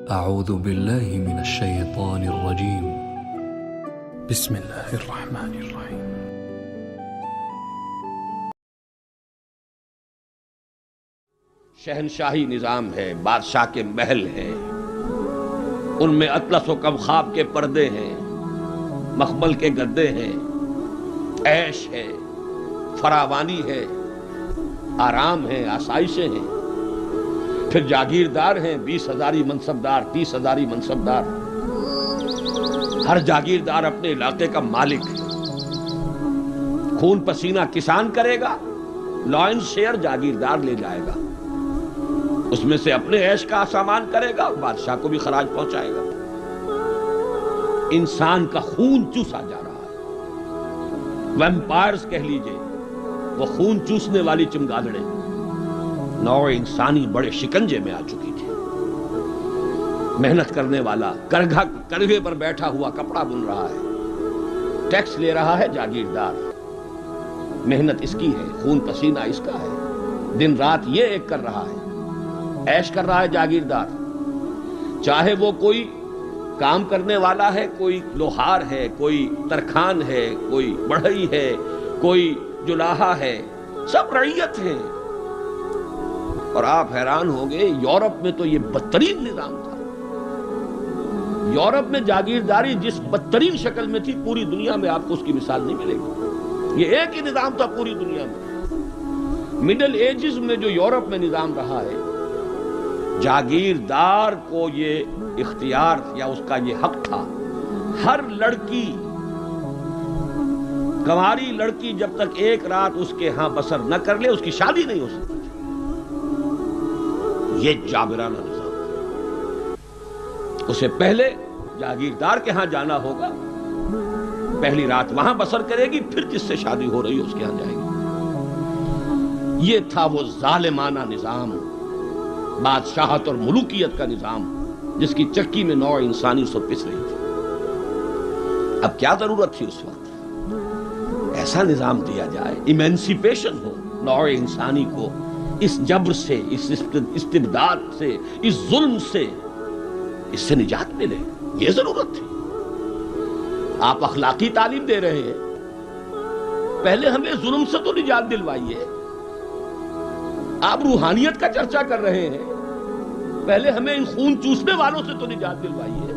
أعوذ بالله من الشيطان الرجيم. بسم الله الرحمن الرحيم. شہنشاہی نظام ہے، بادشاہ کے محل ہیں، ان میں اطلس و کم خواب کے پردے ہیں، مخمل کے گدے ہیں، عیش ہے، فراوانی ہے، آرام ہے، آسائشیں ہیں. پھر جاگیردار ہیں، 20,000 منصبدار، 30,000 منصبدار. ہر جاگیردار اپنے علاقے کا مالک ہے. خون پسینہ کسان کرے گا، لائن شیئر جاگیردار لے جائے گا، اس میں سے اپنے عیش کا سامان کرے گا اور بادشاہ کو بھی خراج پہنچائے گا. انسان کا خون چوسا جا رہا ہے. ویمپائرز کہہ لیجئے، وہ خون چوسنے والی چمگادڑیں. نوع انسانی بڑے شکنجے میں آ چکی تھی. محنت کرنے والا کرگھے پر بیٹھا ہوا کپڑا بن رہا ہے، ٹیکس لے رہا ہے جاگیردار. محنت اس کی ہے، خون پسینہ اس کا ہے، دن رات یہ ایک کر رہا ہے، عیش کر رہا ہے جاگیردار. چاہے وہ کوئی کام کرنے والا ہے، کوئی لوہار ہے، کوئی ترکھان ہے، کوئی بڑھئی ہے، کوئی جلاحہ ہے، سب رعیت ہیں. اور آپ حیران ہوں گے، یورپ میں تو یہ بدترین نظام تھا. یورپ میں جاگیرداری جس بدترین شکل میں تھی، پوری دنیا میں آپ کو اس کی مثال نہیں ملے گی. یہ ایک ہی نظام تھا پوری دنیا میں. مڈل ایجز میں جو یورپ میں نظام رہا ہے، جاگیردار کو یہ اختیار یا اس کا یہ حق تھا، ہر لڑکی، کنواری لڑکی جب تک ایک رات اس کے ہاں بسر نہ کر لے، اس کی شادی نہیں ہو سکتی. یہ جابرانہ نظام ہے. اسے پہلے جاگیردار کے ہاں جانا ہوگا، پہلی رات وہاں بسر کرے گی، پھر جس سے شادی ہو رہی ہے اس کے ہاں جائے گی. یہ تھا وہ ظالمانہ نظام، بادشاہت اور ملوکیت کا نظام، جس کی چکی میں نوع انسانی سو پس رہی تھی. اب کیا ضرورت تھی اس وقت؟ ایسا نظام دیا جائے، ایمینسیپیشن ہو، نوع انسانی کو اس جبر سے، اس استبداد سے، اس ظلم سے، اس سے نجات ملے. یہ ضرورت تھی. آپ اخلاقی تعلیم دے رہے ہیں، پہلے ہمیں ظلم سے تو نجات دلوائیے. آپ روحانیت کا چرچا کر رہے ہیں، پہلے ہمیں ان خون چوسنے والوں سے تو نجات دلوائیے.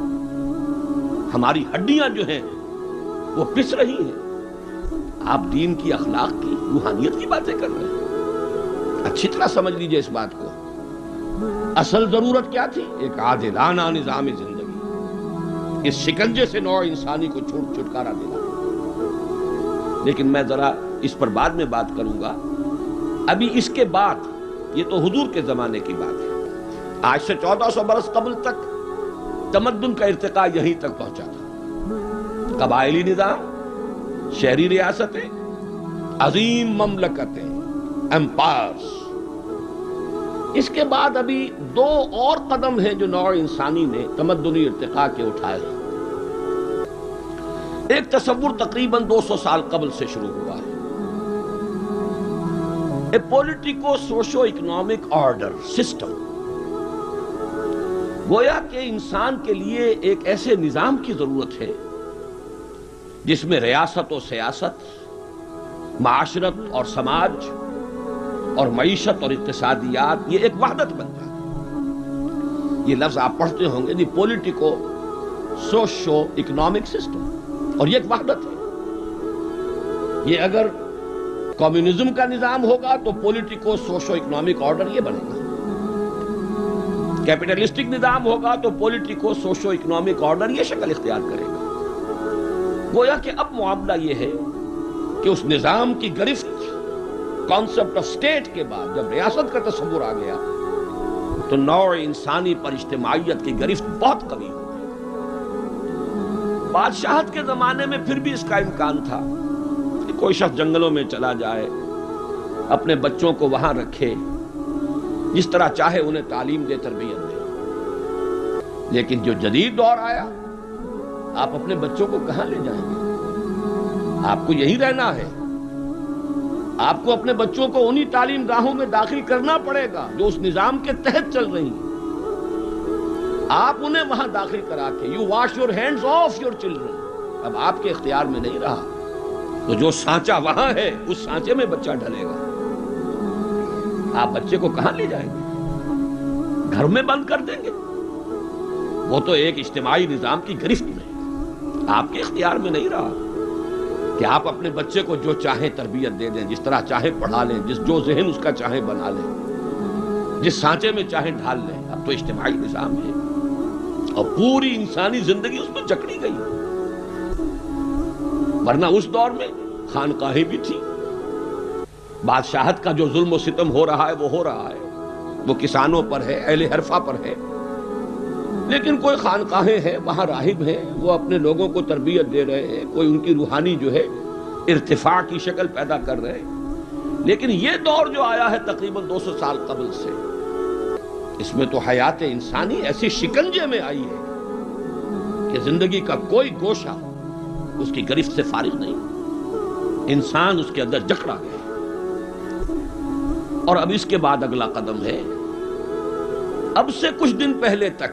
ہماری ہڈیاں جو ہیں وہ پس رہی ہیں، آپ دین کی، اخلاق کی، روحانیت کی باتیں کر رہے ہیں. اچھی طرح سمجھ لیجئے اس بات کو. اصل ضرورت کیا تھی؟ ایک عادلانہ نظام زندگی، اس شکنجے سے نوع انسانی کو چھٹکارا دینا. لیکن میں ذرا اس پر بعد میں بات کروں گا. ابھی اس کے بعد، یہ تو حضور کے زمانے کی بات ہے، آج سے 1400 برس قبل تک تمدن کا ارتقاء یہیں تک پہنچا تھا. قبائلی نظام، شہری ریاستیں، عظیم مملکتیں، امپائرز. اس کے بعد ابھی 2 اور قدم ہیں جو نوع انسانی نے تمدنی ارتقاء کے اٹھائے ہیں. ایک تصور تقریباً 200 سال قبل سے شروع ہوا ہے. A politico socio economic order system. گویا کہ انسان کے لیے ایک ایسے نظام کی ضرورت ہے جس میں ریاست و سیاست، معاشرت اور سماج اور معیشت اور اقتصادیات، یہ ایک وحدت بن جائے. یہ لفظ آپ پڑھتے ہوں گے، دی پولیٹیکو سوشو اکنامک سسٹم، اور یہ ایک وحدت ہے. یہ اگر کمیونزم کا نظام ہوگا تو پولیٹیکو سوشو اکنامک آرڈر یہ بنے گا. کیپٹلسٹک نظام ہوگا تو پولیٹیکو سوشو اکنامک آرڈر یہ شکل اختیار کرے گا. گویا کہ اب معاملہ یہ ہے کہ اس نظام کی گرفت، کانسیپٹ آف سٹیٹ کے بعد جب ریاست کا تصور آ گیا تو نوع انسانی پر اجتماعیت کی گرفت بہت قوی ہو گئی. بادشاہت کے زمانے میں پھر بھی اس کا امکان تھا کہ کوئی شخص جنگلوں میں چلا جائے، اپنے بچوں کو وہاں رکھے، جس طرح چاہے انہیں تعلیم دے، تربیت دے. لیکن جو جدید دور آیا، آپ اپنے بچوں کو کہاں لے جائیں گے؟ آپ کو یہی رہنا ہے. آپ کو اپنے بچوں کو انہی تعلیم گاہوں میں داخل کرنا پڑے گا جو اس نظام کے تحت چل رہی ہیں. آپ انہیں وہاں داخل کرا کے you wash your hands of your children, اب آپ کے اختیار میں نہیں رہا، تو جو سانچہ وہاں ہے اس سانچے میں بچہ ڈھلے گا۔ آپ بچے کو کہاں لے جائیں گے؟ گھر میں بند کر دیں گے؟ وہ تو ایک اجتماعی نظام کی گرفت میں، آپ کے اختیار میں نہیں رہا کہ آپ اپنے بچے کو جو چاہیں تربیت دے دیں، جس طرح چاہیں پڑھا لیں، جو ذہن اس کا چاہیں بنا لیں، جس سانچے میں چاہیں ڈھال لیں۔ اب تو اجتماعی نظام ہے اور پوری انسانی زندگی اس میں جکڑی گئی، ورنہ اس دور میں خانقاہیں بھی تھی۔ بادشاہت کا جو ظلم و ستم ہو رہا ہے وہ ہو رہا ہے، وہ کسانوں پر ہے، اہل حرفہ پر ہے، لیکن کوئی خانقاہیں ہیں، وہاں راہب ہیں، وہ اپنے لوگوں کو تربیت دے رہے ہیں، کوئی ان کی روحانی جو ہے ارتفاع کی شکل پیدا کر رہے ہیں۔ لیکن یہ دور جو آیا ہے تقریباً 200 سال قبل سے، اس میں تو حیات انسانی ایسی شکنجے میں آئی ہے کہ زندگی کا کوئی گوشہ اس کی گرفت سے فارغ نہیں، انسان اس کے اندر جکڑا گیا۔ اور اب اس کے بعد اگلا قدم ہے، اب سے کچھ دن پہلے تک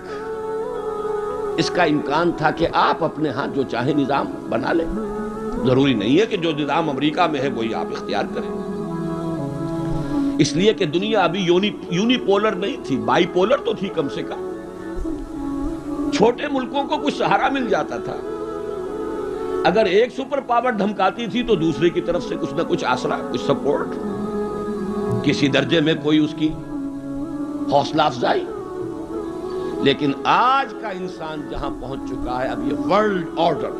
اس کا امکان تھا کہ آپ اپنے ہاں جو چاہیں نظام بنا لیں، ضروری نہیں ہے کہ جو نظام امریکہ میں ہے وہی آپ اختیار کریں، اس لیے کہ دنیا ابھی یونی پولر نہیں تھی، بائی پولر تو تھی کم سے کم۔ چھوٹے ملکوں کو کچھ سہارا مل جاتا تھا، اگر ایک سپر پاور دھمکاتی تھی تو دوسرے کی طرف سے کچھ نہ کچھ آسرا، کچھ سپورٹ، کسی درجے میں کوئی اس کی حوصلہ افزائی۔ لیکن آج کا انسان جہاں پہنچ چکا ہے، اب یہ ورلڈ آرڈر،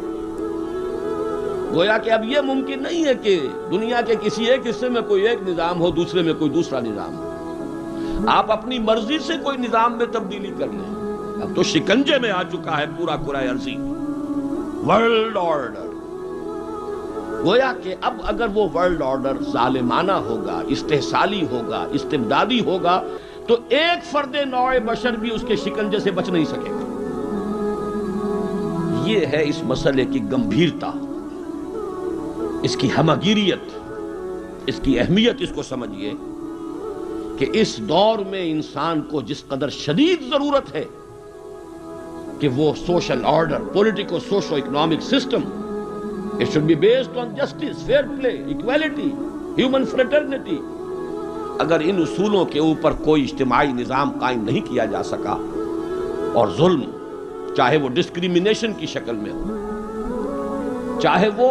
گویا کہ اب یہ ممکن نہیں ہے کہ دنیا کے کسی ایک حصے میں کوئی ایک نظام ہو، دوسرے میں کوئی دوسرا نظام ہو۔ آپ اپنی مرضی سے کوئی نظام میں تبدیلی کر لیں، اب تو شکنجے میں آ چکا ہے پورا کرۂ ارضی، ورلڈ آرڈر۔ گویا کہ اب اگر وہ ورلڈ آرڈر ظالمانہ ہوگا، استحصالی ہوگا، استبدادی ہوگا، تو ایک فرد نوع بشر بھی اس کے شکنجے سے بچ نہیں سکے گا۔ یہ ہے اس مسئلے کی گمبھیرتا، اس کی ہمگیریت، اس کی اہمیت۔ اس کو سمجھیے کہ اس دور میں انسان کو جس قدر شدید ضرورت ہے کہ وہ social order, politico socio economic system, it should be based on justice, fair play, equality, human fraternity۔ اگر ان اصولوں کے اوپر کوئی اجتماعی نظام قائم نہیں کیا جا سکا، اور ظلم چاہے وہ ڈسکریمنیشن کی شکل میں ہو، چاہے وہ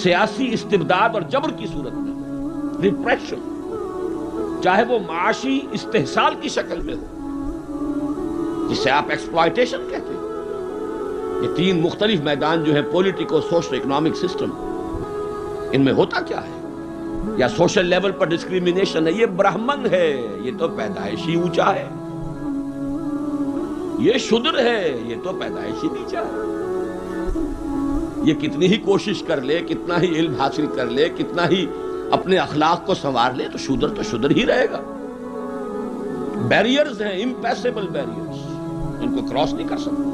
سیاسی استبداد اور جبر کی صورت میں ہو، ریپریشن، چاہے وہ معاشی استحصال کی شکل میں ہو، جسے آپ ایکسپلائٹیشن کہتے ہیں، یہ تین مختلف میدان جو ہے، پولیٹیکو سوشل اکنامک سسٹم، ان میں ہوتا کیا ہے؟ یا سوشل لیول پر ڈسکریمنیشن ہے، یہ برہمن ہے، یہ تو پیدائشی اونچا ہے، یہ شودر ہے، یہ تو پیدائشی نیچا ہے، یہ کتنی ہی کوشش کر لے، کتنا ہی علم حاصل کر لے، کتنا ہی اپنے اخلاق کو سنوار لے، تو شودر ہی رہے گا۔ بیریئرز ہیں، امپیسیبل بیریئرز، ان کو کراس نہیں کر سکتا۔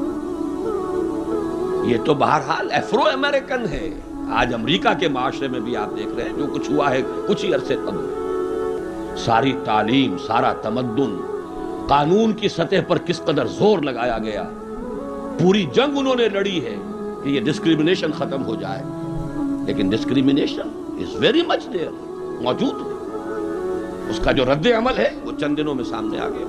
یہ تو بہرحال افرو امریکن ہے۔ آج امریکہ کے معاشرے میں بھی آپ دیکھ رہے ہیں جو کچھ ہوا ہے کچھ ہی عرصے قبل، ساری تعلیم، سارا تمدن، قانون کی سطح پر کس قدر زور لگایا گیا، پوری جنگ انہوں نے لڑی ہے کہ یہ ڈسکریمنیشن ختم ہو جائے، لیکن discrimination is very much there, موجود ہے، اس کا جو رد عمل ہے وہ چند دنوں میں سامنے آ گیا۔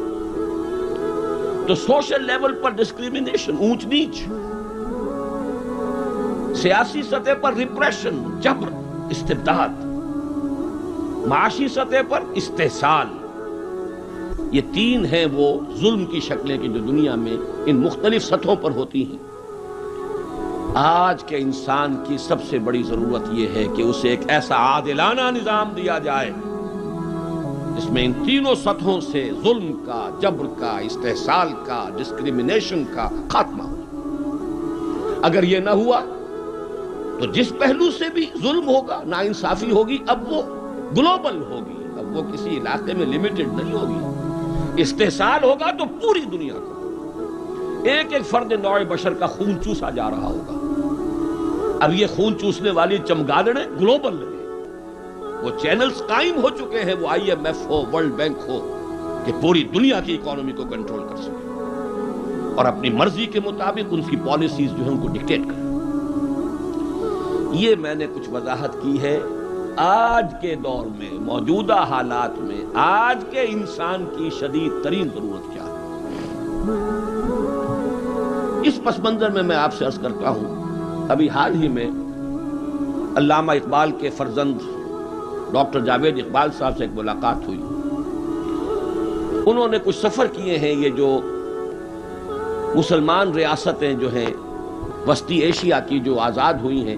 تو سوشل لیول پر ڈسکریمنیشن، اونچ نیچ، سیاسی سطح پر ریپریشن، جبر، استبداد، معاشی سطح پر استحصال، یہ تین ہیں وہ ظلم کی شکلیں کہ جو دنیا میں ان مختلف سطحوں پر ہوتی ہیں۔ آج کے انسان کی سب سے بڑی ضرورت یہ ہے کہ اسے ایک ایسا عادلانہ نظام دیا جائے جس میں ان تینوں سطحوں سے ظلم کا، جبر کا، استحصال کا، ڈسکریمنیشن کا خاتمہ ہو۔ اگر یہ نہ ہوا تو جس پہلو سے بھی ظلم ہوگا، ناانصافی ہوگی، اب وہ گلوبل ہوگی، اب وہ کسی علاقے میں لیمیٹڈ نہیں ہوگی۔ استحصال ہوگا تو پوری دنیا کو، ایک ایک فرد نوع بشر کا خون چوسا جا رہا ہوگا۔ اب یہ خون چوسنے والی چمگادڑیں گلوبل ہیں، وہ چینلز قائم ہو چکے ہیں، وہ IMF ہو، ورلڈ بینک ہو، کہ پوری دنیا کی اکانومی کو کنٹرول کر سکے۔ اور اپنی مرضی کے مطابق ان کی پالیسیز جو ہیں ان کو ڈکٹیٹ کریں. یہ میں نے کچھ وضاحت کی ہے آج کے دور میں، موجودہ حالات میں آج کے انسان کی شدید ترین ضرورت کیا ہے. اس پس منظر میں آپ سے عرض کرتا ہوں، ابھی حال ہی میں علامہ اقبال کے فرزند ڈاکٹر جاوید اقبال صاحب سے ایک ملاقات ہوئی. انہوں نے کچھ سفر کیے ہیں. یہ جو مسلمان ریاستیں جو ہیں وسطی ایشیا کی جو آزاد ہوئی ہیں،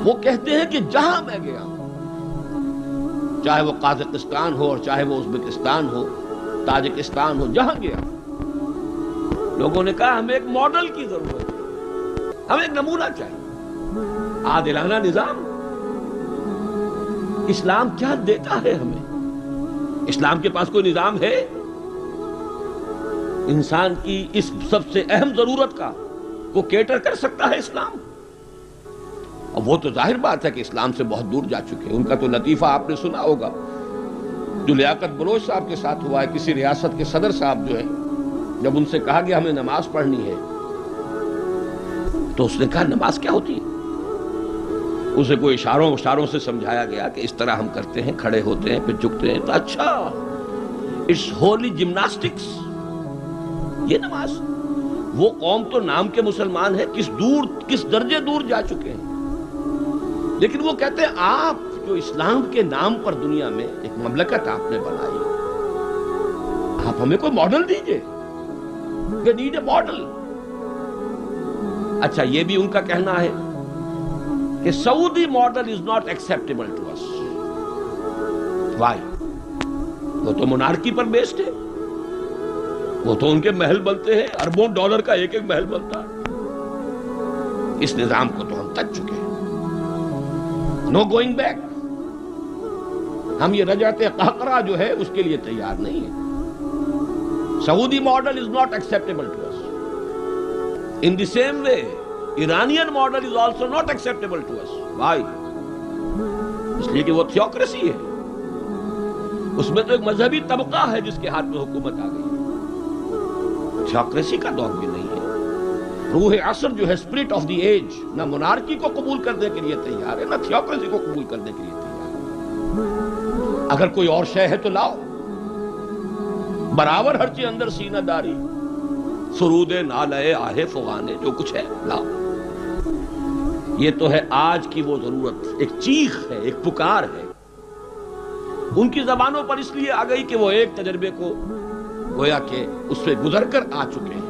وہ کہتے ہیں کہ جہاں میں گیا، چاہے وہ قازقستان ہو اور چاہے وہ ازبکستان ہو، تاجکستان ہو، جہاں گیا لوگوں نے کہا ہمیں ایک ماڈل کی ضرورت ہے، ہمیں ایک نمونہ چاہیے، عادلانہ نظام. اسلام کیا دیتا ہے ہمیں؟ اسلام کے پاس کوئی نظام ہے؟ انسان کی اس سب سے اہم ضرورت کا وہ کیٹر کر سکتا ہے اسلام؟ اور وہ تو ظاہر بات ہے کہ اسلام سے بہت دور جا چکے ہیں. ان کا تو لطیفہ آپ نے سنا ہوگا جو لیاقت بلوچ صاحب کے ساتھ ہوا ہے. کسی ریاست کے صدر صاحب جو ہے، جب ان سے کہا گیا ہمیں نماز پڑھنی ہے، تو اس نے کہا نماز کیا ہوتی ہے؟ اسے کوئی اشاروں سے سمجھایا گیا کہ اس طرح ہم کرتے ہیں، کھڑے ہوتے ہیں پھر جھکتے ہیں. تو اچھا، اٹس ہولی جمناسٹکس، یہ نماز. وہ قوم تو نام کے مسلمان ہے، کس درجے دور جا چکے ہیں. لیکن وہ کہتے ہیں آپ جو اسلام کے نام پر دنیا میں ایک مملکت آپ نے بنائی، آپ ہمیں کوئی ماڈل دیجئے. We need a model. اچھا، یہ بھی ان کا کہنا ہے کہ Saudi model is not acceptable to us. Why? وہ تو مونارکی پر بیسڈ ہے، وہ تو ان کے محل بنتے ہیں، اربوں ڈالر کا ایک ایک محل بنتا ہے. اس نظام کو تو ہم تک چکے ہیں. نو گوئنگ بیک. ہم یہ رجعت قہقرہ جو ہے اس کے لیے تیار نہیں ہے. Saudi model is not acceptable to us. In the same way, Iranian model is also not acceptable to us. Why? اس لیے کہ وہ تھیوکریسی ہے. اس میں تو ایک مذہبی طبقہ ہے جس کے ہاتھ میں حکومت آ گئی. تھیوکریسی کا دور بھی نہیں ہے. روح عصر جو ہے، اسپرٹ آف دی ایج، نہ مونارکی کو قبول کرنے کے لیے تیار ہے، نہ تھیوکریسی کو قبول کرنے کے لیے تیار ہے. اگر کوئی اور شے ہے تو لاؤ. برابر ہر چیز اندر سینہ داری، سرود نالے آہے فغانے، جو کچھ ہے لاؤ. یہ تو ہے آج کی وہ ضرورت. ایک چیخ ہے، ایک پکار ہے. ان کی زبانوں پر اس لیے آ گئی کہ وہ ایک تجربے کو گویا کہ اس سے گزر کر آ چکے ہیں.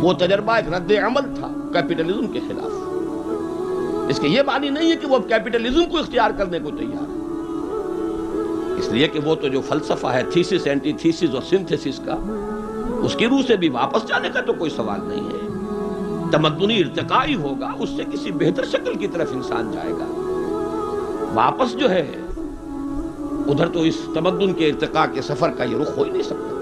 وہ تجربہ ایک رد عمل تھا کیپٹلزم کے خلاف. اس کے یہ معنی نہیں ہے کہ وہ کیپٹلزم کو اختیار کرنے کو تیار ہے. اس لیے کہ وہ تو جو فلسفہ ہے تھیسس، اینٹی تھیسس اور سنتھیسس کا، اس کی روح سے بھی واپس جانے کا تو کوئی سوال نہیں ہے. تمدنی ارتقائی ہوگا، اس سے کسی بہتر شکل کی طرف انسان جائے گا. واپس جو ہے ادھر تو اس تمدن کے ارتقاء کے سفر کا یہ رخ ہو ہی نہیں سکتا.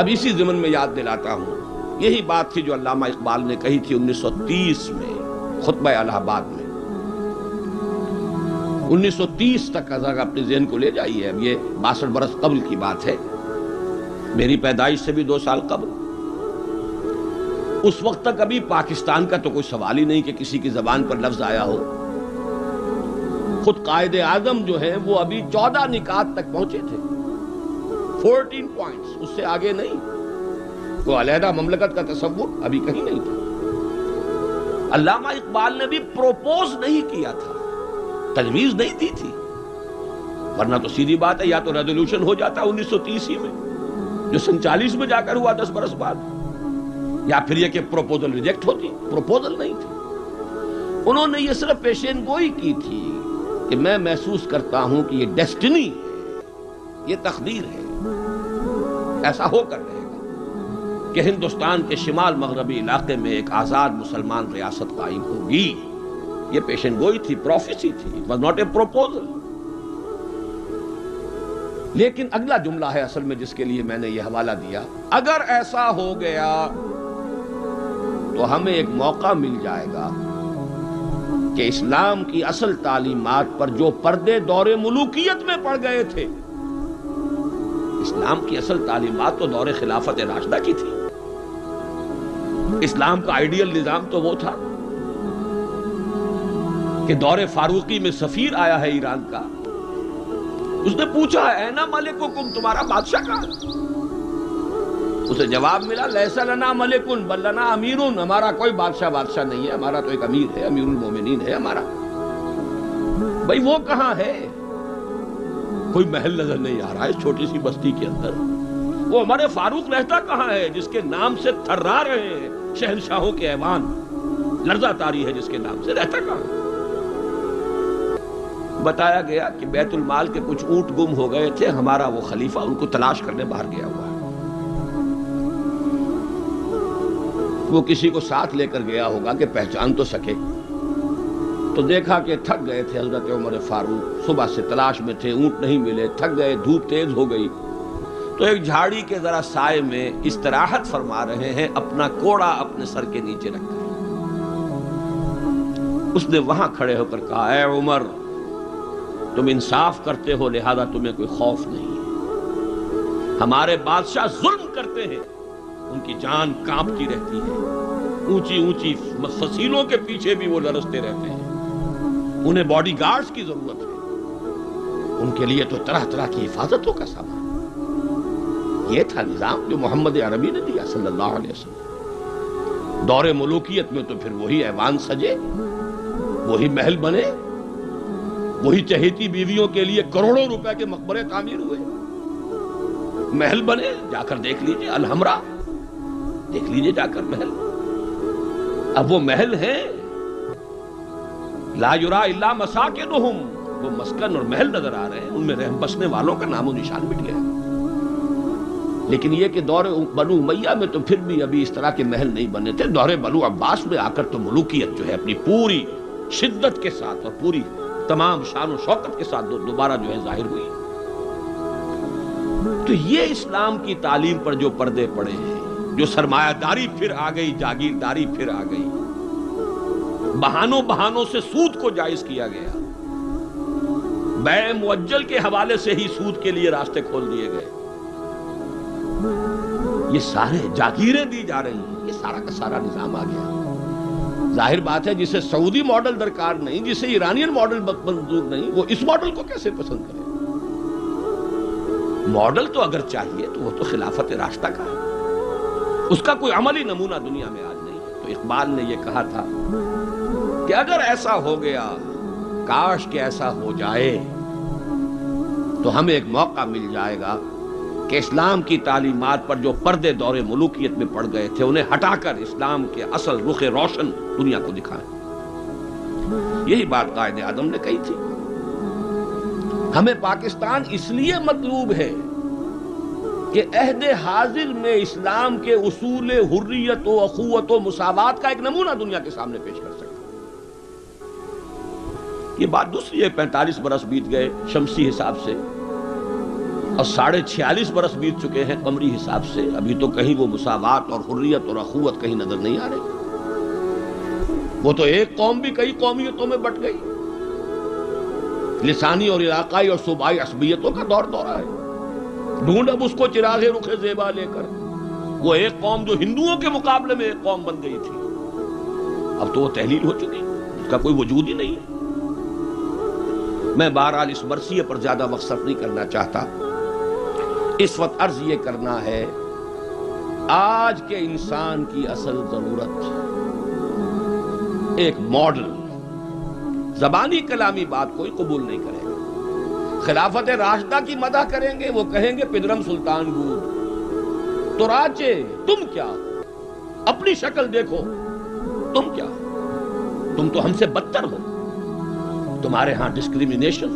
اب اسی ضمن میں یاد دلاتا ہوں، یہی بات تھی جو علامہ اقبال نے کہی تھی 1930 میں خطبہ الہ آباد میں. 1930 تک اگر اپنے ذہن کو لے جائیے، اب یہ 62 برس قبل کی بات ہے، میری پیدائش سے بھی 2 سال قبل. اس وقت تک ابھی پاکستان کا تو کوئی سوال ہی نہیں کہ کسی کی زبان پر لفظ آیا ہو. خود قائد اعظم جو ہے وہ ابھی 14 نکات تک پہنچے تھے، 14 پوائنٹس، اس سے آگے نہیں. کوئی علیحدہ مملکت کا تصور ابھی کہیں نہیں تھا. علامہ اقبال نے بھی پروپوز نہیں کیا تھا، تجویز نہیں دی تھی. ورنہ تو سیدھی بات ہے، یا تو ریزولوشن ہو جاتا 1930 ہی میں جو 47 میں جا کر ہوا 10 برس بعد، یا پھر یہ کہ پروپوزل ریجیکٹ ہوتی. پروپوزل نہیں تھی. انہوں نے یہ صرف پیشین گوئی کی تھی کہ میں محسوس کرتا ہوں کہ یہ ڈیسٹنی ہے، یہ تقدیر ہے، ایسا ہو کر رہے گا کہ ہندوستان کے شمال مغربی علاقے میں ایک آزاد مسلمان ریاست قائم ہوگی. یہ پیشن گوئی تھی، پروفیسی تھی. It was not a proposal. لیکن اگلا جملہ ہے اصل میں جس کے لیے میں نے یہ حوالہ دیا. اگر ایسا ہو گیا تو ہمیں ایک موقع مل جائے گا کہ اسلام کی اصل تعلیمات پر جو پردے دور ملوکیت میں پڑ گئے تھے، اسلام کی اصل تعلیمات تو دور خلافت راشدہ کی تھی. اسلام کا آئیڈیل نظام تو وہ تھا کہ دور فاروقی میں سفیر آیا ہے ایران کا, اس نے پوچھا اینا ملککم, تمہارا بادشاہ کہاں ہے؟ اسے جواب ملا لیس لنا ملکن بل لنا امیرون, ہمارا کوئی بادشاہ نہیں ہے, ہمارا تو ایک امیر ہے, امیر المومنین ہے ہمارا. بھئی وہ کہاں ہے؟ کوئی محل نظر نہیں آ رہا ہے چھوٹی سی بستی کے اندر. وہ ہمارے فاروق رہتا کہاں ہے جس کے نام سے تھرا رہے ہیں شہنشاہوں کے ایوان, لرزہ طاری ہے جس کے نام سے, رہتا کہاں؟ بتایا گیا کہ بیت المال کے کچھ اونٹ گم ہو گئے تھے, ہمارا وہ خلیفہ ان کو تلاش کرنے باہر گیا ہوا ہے. وہ کسی کو ساتھ لے کر گیا ہوگا کہ پہچان تو سکے. تو دیکھا کہ تھک گئے تھے حضرت عمر فاروق, صبح سے تلاش میں تھے, اونٹ نہیں ملے, تھک گئے, دھوپ تیز ہو گئی, تو ایک جھاڑی کے ذرا سائے میں استراحت فرما رہے ہیں اپنا کوڑا اپنے سر کے نیچے رکھ کر. اس نے وہاں کھڑے ہو کر کہا اے عمر, تم انصاف کرتے ہو لہذا تمہیں کوئی خوف نہیں ہے. ہمارے بادشاہ ظلم کرتے ہیں, ان کی جان کانپتی رہتی ہے, اونچی اونچی فصیلوں کے پیچھے بھی وہ لرزتے رہتے ہیں, انہیں باڈی گارڈز کی ضرورت ہے, ان کے لیے تو طرح طرح کی حفاظتوں کا سامان. یہ تھا نظام جو محمد عربی نے دیا صلی اللہ علیہ وسلم. دور ملوکیت میں تو پھر وہی ایوان سجے, وہی محل بنے, وہی چہیتی بیویوں کے لیے کروڑوں روپے کے مقبرے تعمیر ہوئے, محل بنے. جا کر دیکھ لیجئے الحمرا, دیکھ لیجئے جا کر محل. اب وہ محل ہیں لا یرا الا مساکنہم, وہ مسکن اور محل نظر آ رہے ہیں, ان میں رہن بسنے والوں کا نام و نشان مٹ گیا. لیکن یہ کہ دور بنو امیہ میں تو پھر بھی ابھی اس طرح کے محل نہیں بنے تھے. دور بنو عباس میں آ کر تو ملوکیت جو ہے اپنی پوری شدت کے ساتھ اور پوری تمام شان و شوکت کے ساتھ دوبارہ جو ہے ظاہر ہوئی. تو یہ اسلام کی تعلیم پر جو پردے پڑے ہیں, جو سرمایہ داری پھر آ گئی, جاگیرداری پھر آ گئی, بہانوں سے سود کو جائز کیا گیا, بیع مؤجل کے حوالے سے ہی سود کے لیے راستے کھول دیے گئے, یہ سارے جاگیریں دی جا رہی ہیں, یہ سارا کا سارا نظام آ گیا. ظاہر بات ہے جسے سعودی ماڈل درکار نہیں, جسے ایرانین ماڈل منظور نہیں, وہ اس ماڈل کو کیسے پسند کرے؟ ماڈل تو اگر چاہیے تو وہ تو خلافت راشدہ کا ہے, اس کا کوئی عملی نمونہ دنیا میں آج نہیں ہے. تو اقبال نے یہ کہا تھا کہ اگر ایسا ہو گیا, کاش کہ ایسا ہو جائے, تو ہمیں ایک موقع مل جائے گا کہ اسلام کی تعلیمات پر جو پردے دور ملوکیت میں پڑ گئے تھے انہیں ہٹا کر اسلام کے اصل رخ روشن دنیا کو دکھائیں. یہی بات قائد اعظم نے کہی تھی. ہمیں پاکستان اس لیے مطلوب ہے کہ عہد حاضر میں اسلام کے اصول حریت و اخوت و مساوات کا ایک نمونہ دنیا کے سامنے پیش کر سکے. یہ بات دوسری ہے, 45 برس بیت گئے شمسی حساب سے اور 46.5 برس بیت چکے ہیں قمری حساب سے, ابھی تو کہیں وہ مساوات اور حریت اور اخوت کہیں نظر نہیں آ رہی. وہ تو ایک قوم بھی کئی قومیتوں میں بٹ گئی, لسانی اور علاقائی اور صوبائی عصبیتوں کا دورہ ہے. ڈھونڈ اب اس کو چراغ رخ زیبا لے کر, وہ ایک قوم جو ہندوؤں کے مقابلے میں ایک قوم بن گئی تھی, اب تو وہ تحلیل ہو چکی, اس کا کوئی وجود ہی نہیں ہے. میں بہرحال اس مرثیے پر زیادہ وقت صرف نہیں کرنا چاہتا. اس وقت عرض یہ کرنا ہے, آج کے انسان کی اصل ضرورت ایک ماڈل. زبانی کلامی بات کوئی قبول نہیں کرے گا. خلافت راشدہ کی مدح کریں گے, وہ کہیں گے پدرم سلطان گور, تو راچے تم کیا ہو, اپنی شکل دیکھو, تم کیا ہو, تم تو ہم سے بدتر ہو, تمہارے ہاں ڈسکریمنیشن.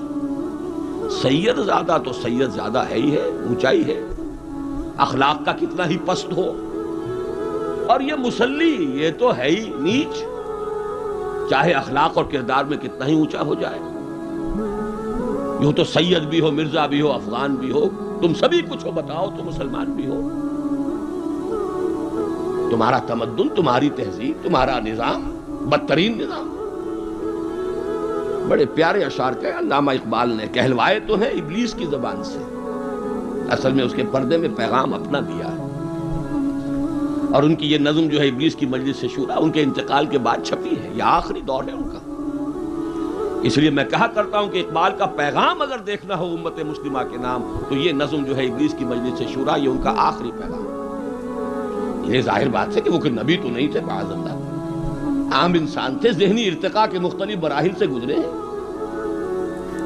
سید زیادہ تو سید زیادہ ہے ہی ہے, اونچائی ہے, اخلاق کا کتنا ہی پست ہو, اور یہ مسلی یہ تو ہے ہی نیچ, چاہے اخلاق اور کردار میں کتنا ہی اونچا ہو جائے. یوں تو سید بھی ہو, مرزا بھی ہو, افغان بھی ہو, تم سبھی کچھ ہو, بتاؤ تو مسلمان بھی ہو. تمہارا تمدن, تمہاری تہذیب, تمہارا نظام بدترین نظام. بڑے پیارے اشعار کے علامہ اقبال نے کہلوائے تو ہیں ابلیس کی زبان سے, اصل میں اس کے پردے میں پیغام اپنا دیا ہے. اور ان کی یہ نظم جو ہے ابلیس کی مجلس شورا ان کے انتقال کے بعد چھپی ہے. یہ آخری دور ہے ان کا. اس لیے میں کہا کرتا ہوں کہ اقبال کا پیغام اگر دیکھنا ہو امت مسلمہ کے نام تو یہ نظم جو ہے ابلیس کی مجلس شورا یہ ان کا آخری پیغام. یہ ظاہر بات ہے کہ وہ کوئی نبی تو نہیں تھے معاذ اللہ، عام انسان تھے، ذہنی ارتقاء کے مختلف مراحل سے گزرے ہیں.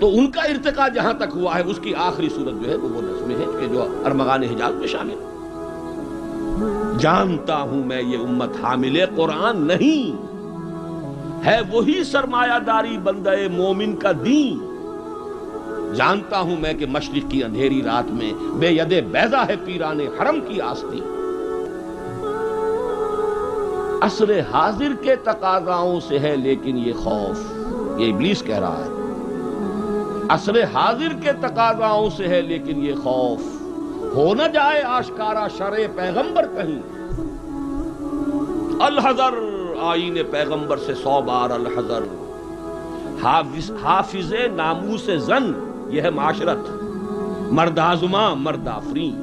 تو ان کا ارتقاء جہاں تک ہوا ہے اس کی آخری صورت جو ہے وہ نظمیں ہیں کہ جو ارمغان حجاز میں شامل ہے. جانتا ہوں میں یہ امت حامل قرآن نہیں، ہے وہی سرمایہ داری بندہ مومن کا دین. جانتا ہوں میں کہ مشرق کی اندھیری رات میں بے ید بیضا ہے پیران حرم کی آستی. عصر حاضر کے تقاضاؤں سے ہے لیکن یہ خوف، یہ ابلیس کہہ رہا ہے. عصر حاضر کے تقاضاؤں سے ہے لیکن یہ خوف، ہو نہ جائے آشکارا شرع پیغمبر کہیں. الحذر آئین پیغمبر سے 100 بار الحذر. حافظ ناموس زن یہ ہے معاشرت، مرد آزماں مرد آفرین.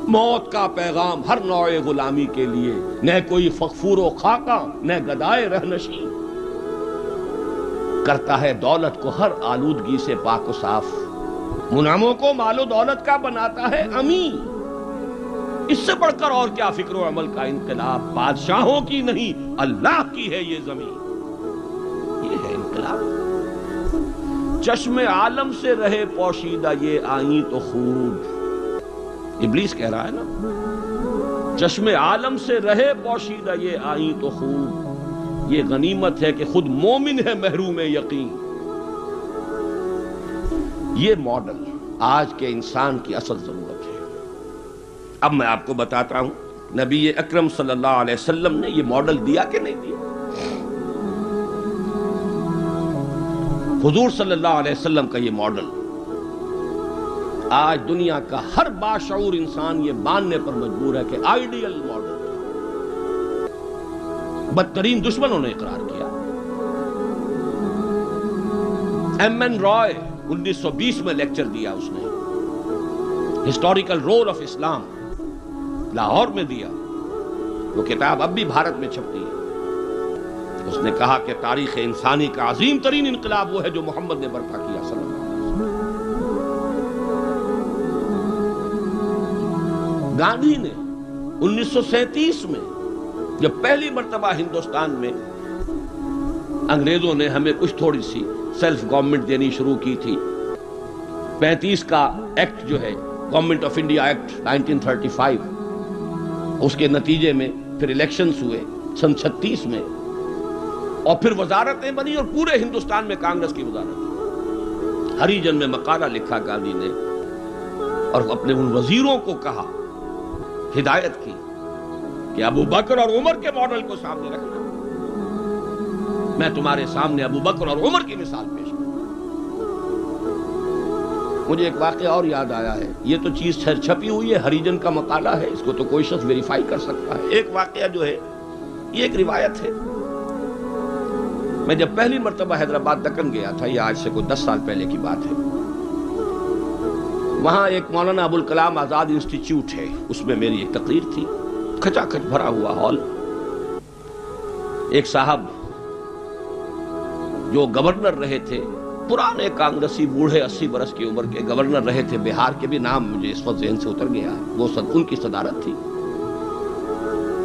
موت کا پیغام ہر نوع غلامی کے لیے، نہ کوئی فغفور و خاکہ نہ گدائے رہنشین. کرتا ہے دولت کو ہر آلودگی سے پاک و صاف، منعموں کو مال و دولت کا بناتا ہے امین. اس سے بڑھ کر اور کیا فکر و عمل کا انقلاب، بادشاہوں کی نہیں اللہ کی ہے یہ زمین. یہ ہے انقلاب. چشم عالم سے رہے پوشیدہ یہ آئیں تو خوب، ابلیس کہہ رہا ہے نا، چشم عالم سے رہے پوشیدہ یہ آئیں تو خوب. یہ غنیمت ہے کہ خود مومن ہے محروم یقین. یہ ماڈل آج کے انسان کی اصل ضرورت ہے. اب میں آپ کو بتاتا ہوں نبی اکرم صلی اللہ علیہ وسلم نے یہ ماڈل دیا کہ نہیں دیا. حضور صلی اللہ علیہ وسلم کا یہ ماڈل آج دنیا کا ہر باشعور انسان یہ ماننے پر مجبور ہے کہ آئیڈیل ماڈل. بدترین دشمنوں نے اقرار کیا. ایم این رائے 1920 میں لیکچر دیا اس نے، ہسٹوریکل رول آف اسلام، لاہور میں دیا. وہ کتاب اب بھی بھارت میں چھپتی ہے. اس نے کہا کہ تاریخ انسانی کا عظیم ترین انقلاب وہ ہے جو محمد نے برپا کیا صلی اللہ علیہ وسلم. گاندھی نے 1937 میں جب پہلی مرتبہ ہندوستان میں انگریزوں نے ہمیں کچھ تھوڑی سی سیلف گورنمنٹ دینی شروع کی تھی، 35 کا ایکٹ جو ہے گورنمنٹ آف انڈیا ایکٹ 1935، اس کے نتیجے میں پھر الیکشنز ہوئے سن 36 میں، اور پھر وزارتیں بنی اور پورے ہندوستان میں کانگریس کی وزارت. ہریجن میں مقالہ لکھا گاندھی نے اور اپنے ان وزیروں کو کہا، ہدایت کی کہ ابو بکر اور عمر کے ماڈل کو سامنے رکھنا. میں تمہارے سامنے ابو بکر اور عمر کی مثال پیش کروں. مجھے ایک واقعہ اور یاد آیا ہے. یہ تو چیز چھپی ہوئی ہے، ہریجن کا مقالہ ہے، اس کو تو کوئی شخص ویریفائی کر سکتا ہے. ایک واقعہ جو ہے یہ ایک روایت ہے. میں جب پہلی مرتبہ حیدرآباد دکن گیا تھا، یہ آج سے کوئی 10 سال پہلے کی بات ہے، وہاں ایک مولانا ابوالکلام آزاد انسٹیٹیوٹ ہے، اس میں میری ایک تقریر تھی. کھچا کھچ بھرا ہوا ہال. ایک صاحب جو گورنر رہے تھے، پرانے کانگریسی بوڑھے 80 برس کی عمر کے گورنر رہے تھے بہار کے، بھی نام مجھے اس وقت ذہن سے اتر گیا ہے، وہ ان کی صدارت تھی.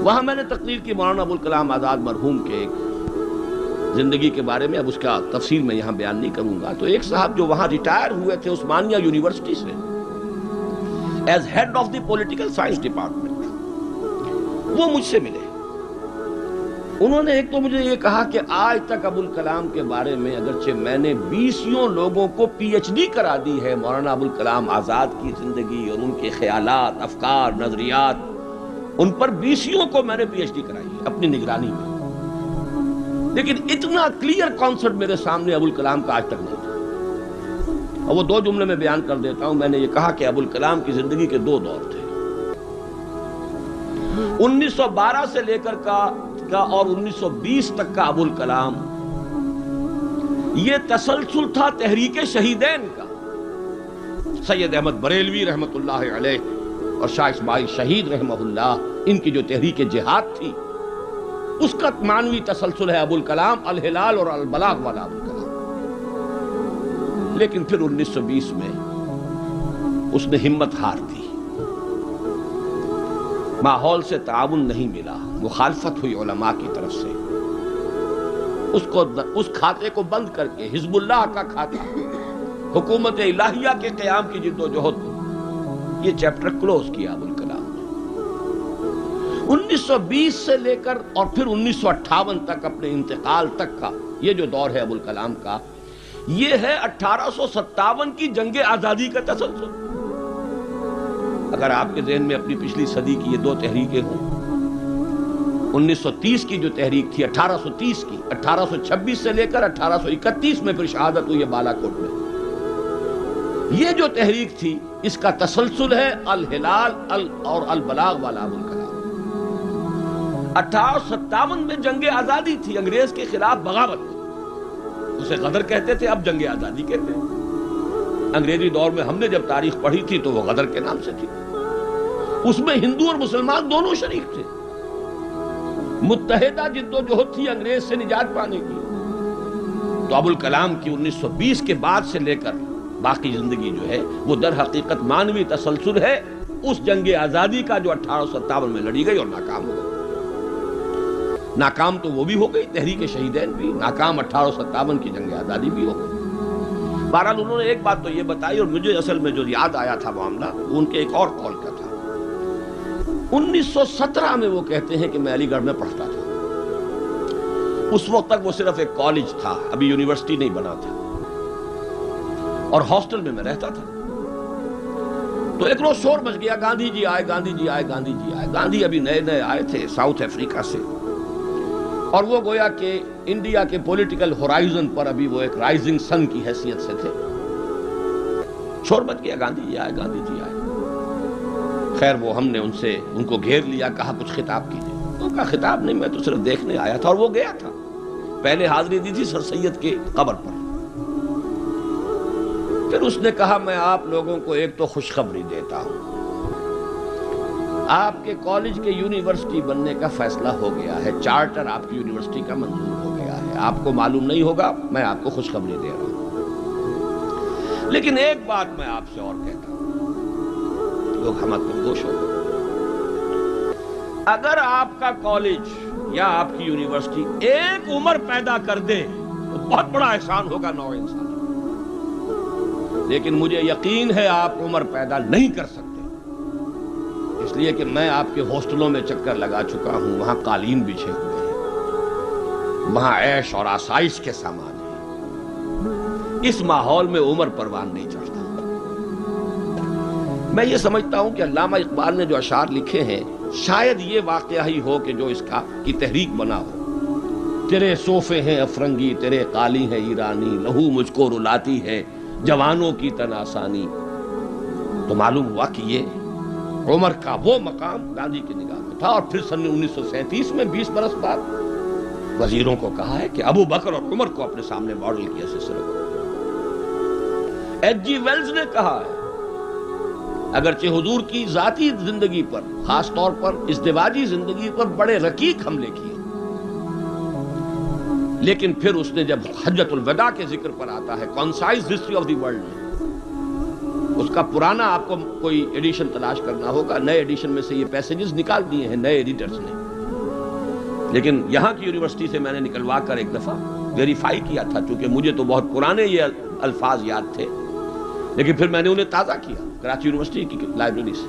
وہاں میں نے تقریر کی مولانا ابوالکلام آزاد مرحوم کے ایک زندگی کے بارے میں. اب اس کا تفصیل میں یہاں بیان نہیں کروں گا. تو ایک صاحب جو وہاں ریٹائر ہوئے تھے عثمانیہ یونیورسٹی سے as head of the political science department, وہ مجھ سے ملے. انہوں نے ایک تو مجھے یہ کہا کہ آج تک ابوالکلام کے بارے میں اگرچہ میں نے 20 لوگوں کو پی ایچ ڈی کرا دی ہے مولانا ابوالکلام آزاد کی زندگی اور ان کے خیالات، افکار، نظریات، ان پر 20 کو میں نے پی ایچ ڈی کرائی ہے اپنی نگرانی میں، لیکن اتنا کلیئر کانسیپٹ میرے سامنے ابوالکلام کا آج تک نہیں تھا. اور وہ 2 جملے میں بیان کر دیتا ہوں. میں نے یہ کہا کہ ابوالکلام کی زندگی کے 2 دور تھے، 1912 سے لے کر کا اور 1920 تک کا ابوالکلام یہ تسلسل تھا تحریک شہیدین کا. سید احمد بریلوی رحمۃ اللہ علیہ اور شاہ اسماعیل شہید رحمہ اللہ، ان کی جو تحریک جہاد تھی اس کا معنوی تسلسل ہے ابو الکلام الہلال اور البلاغ والا ابو الکلام۔ لیکن پھر 1920 میں اس نے ہمت ہار دی، ماحول سے تعاون نہیں ملا، مخالفت ہوئی علماء کی طرف سے، اس کھاتے کو بند کر کے حزب اللہ کا کھاتا، حکومت الہیہ کے قیام کی جد و جہد، یہ چیپٹر کلوز کیا ابو الکلام نے۔ 1920 سے لے کر اور پھر 1958 تک، اپنے انتقال تک کا یہ جو دور ہے ابو الکلام کا، یہ ہے 1857 کی جنگ آزادی کا تسلسل۔ اگر آپ کے ذہن میں اپنی پچھلی صدی کی یہ دو تحریکیں ہوں، 1930 کی جو تحریک تھی 1830 کی، 1826 سے لے کر 1831 میں پھر شہادت ہوئی ہے بالا کوٹ میں، یہ جو تحریک تھی اس کا تسلسل ہے الہلال اور البلاغ والا ابو الکلام۔ 1857 میں جنگ آزادی تھی، انگریز کے خلاف بغاوت، اسے غدر کہتے تھے، اب جنگ آزادی کہتے ہیں۔ انگریزی دور میں ہم نے جب تاریخ پڑھی تھی تو وہ غدر کے نام سے تھی، اس میں ہندو اور مسلمان دونوں شریک تھے، متحدہ جد و جہد تھی انگریز سے نجات پانے کی۔ تو ابو الکلام کی 1920 کے بعد سے لے کر باقی زندگی جو ہے وہ در حقیقت مانوی تسلسل ہے اس جنگ آزادی کا جو 1857 میں لڑی گئی اور ناکام ہو گئی۔ ناکام تو وہ بھی ہو گئی، تحریک شہیدین بھی ناکام، 1857 کی جنگ آزادی بھی ہو گئی۔ بہرحال انہوں نے ایک بات تو یہ بتائی، اور مجھے اصل میں جو یاد آیا تھا معاملہ وہ ان کے ایک اور قول کا تھا۔ 1917 میں وہ کہتے ہیں کہ میں علی گڑھ میں پڑھتا تھا، اس وقت تک وہ صرف ایک کالج تھا، ابھی یونیورسٹی نہیں بنا تھا، اور ہاسٹل میں رہتا تھا۔ تو ایک روز شور مچ گیا، گاندھی جی آئے، گاندھی جی آئے، گاندھی جی آئے۔ گاندھی ابھی نئے نئے آئے تھے ساؤتھ افریقہ سے، اور وہ گویا کہ انڈیا کے پولیٹیکل ہورائزن پر ابھی وہ ایک رائزنگ سن کی حیثیت سے تھے۔ شور مچ گیا، گاندھی جی آئے، گاندھی جی آئے۔ خیر وہ ہم نے ان کو گھیر لیا، کہا کچھ خطاب کیجیے۔ تو کہا خطاب نہیں، میں تو صرف دیکھنے آیا تھا، اور وہ گیا تھا، پہلے حاضری دی تھی سر سید کے قبر پر۔ پھر اس نے کہا میں آپ لوگوں کو ایک تو خوشخبری دیتا ہوں، آپ کے کالج کے یونیورسٹی بننے کا فیصلہ ہو گیا ہے، چارٹر آپ کی یونیورسٹی کا منظور ہو گیا ہے، آپ کو معلوم نہیں ہوگا، میں آپ کو خوشخبری دے رہا ہوں۔ لیکن ایک بات میں آپ سے اور کہتا ہوں، لوگ ہمت میں گوش ہو گئے، اگر آپ کا کالج یا آپ کی یونیورسٹی ایک عمر پیدا کر دے تو بہت بڑا احسان ہوگا نوع انسان، لیکن مجھے یقین ہے آپ عمر پیدا نہیں کر سکتے، اس لیے کہ میں آپ کے ہاسٹلوں میں چکر لگا چکا ہوں، وہاں قالین بچھے ہوئے ہیں، وہاں عیش اور آسائش کے سامان ہیں، اس ماحول میں عمر پروان نہیں چڑھتا۔ میں یہ سمجھتا ہوں کہ علامہ اقبال نے جو اشعار لکھے ہیں شاید یہ واقعہ ہی ہو کہ جو اس کی تحریک بنا ہو۔ تیرے صوفے ہیں افرنگی، تیرے قالی ہیں ایرانی، لہو مجھ کو رلاتی ہے جوانوں کی تن آسانی۔ تو معلوم ہوا کہ یہ عمر کا وہ مقام گاندھی کی نگاہ میں تھا، اور پھر سن 1937 میں 20 برس بعد وزیروں کو کہا ہے کہ ابو بکر اور عمر کو اپنے سامنے ماڈل کی حیثیت سے رکھو۔ ایچ جی ویلز نے کہا ہے اگرچہ حضور کی ذاتی زندگی پر، خاص طور پر ازدواجی زندگی پر بڑے رقیق حملے کیے، لیکن پھر اس نے جب حجۃ الوداع کے ذکر پر آتا ہے concise history of the world میں، اس کا پرانا آپ کو کوئی ایڈیشن تلاش کرنا ہوگا، نئے ایڈیشن میں سے یہ پیسیجز نکال دیے ہیں نئے ایڈیٹرز نے، لیکن یہاں کی یونیورسٹی سے میں نے نکلوا کر ایک دفعہ ویریفائی کیا تھا، چونکہ مجھے تو بہت پرانے یہ الفاظ یاد تھے، لیکن پھر میں نے انہیں تازہ کیا کراچی یونیورسٹی کی لائبریری سے۔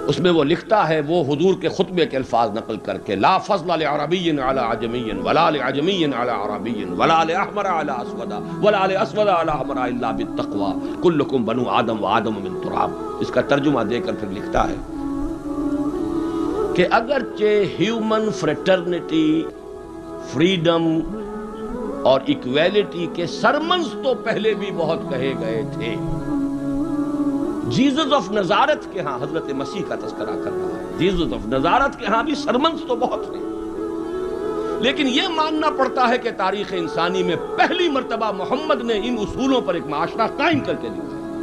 اس میں وہ لکھتا ہے، وہ حضور کے خطبے کے الفاظ نقل کر کے، لا فضل لعربی علی عجمی ولا لعجمی علی عربی ولا لاحمر علی اسود ولا لاسود علی احمر الا بالتقوی کلکم بنو آدم وآدم من تراب۔ اس کا ترجمہ دے کر پھر لکھتا ہے کہ اگرچہ ہیومن فریٹرنٹی، فریڈم اور ایکویلٹی کے سرمنز تو پہلے بھی بہت کہے گئے تھے، جیزس آف نزارت کے ہاں، حضرت مسیح کا تذکرہ کر رہا ہے، جیزس آف نزارت کے ہاں بھی سرمنز تو بہت ہیں، لیکن یہ ماننا پڑتا ہے کہ تاریخ انسانی میں پہلی مرتبہ محمد نے ان اصولوں پر ایک معاشرہ قائم کر کے دکھایا۔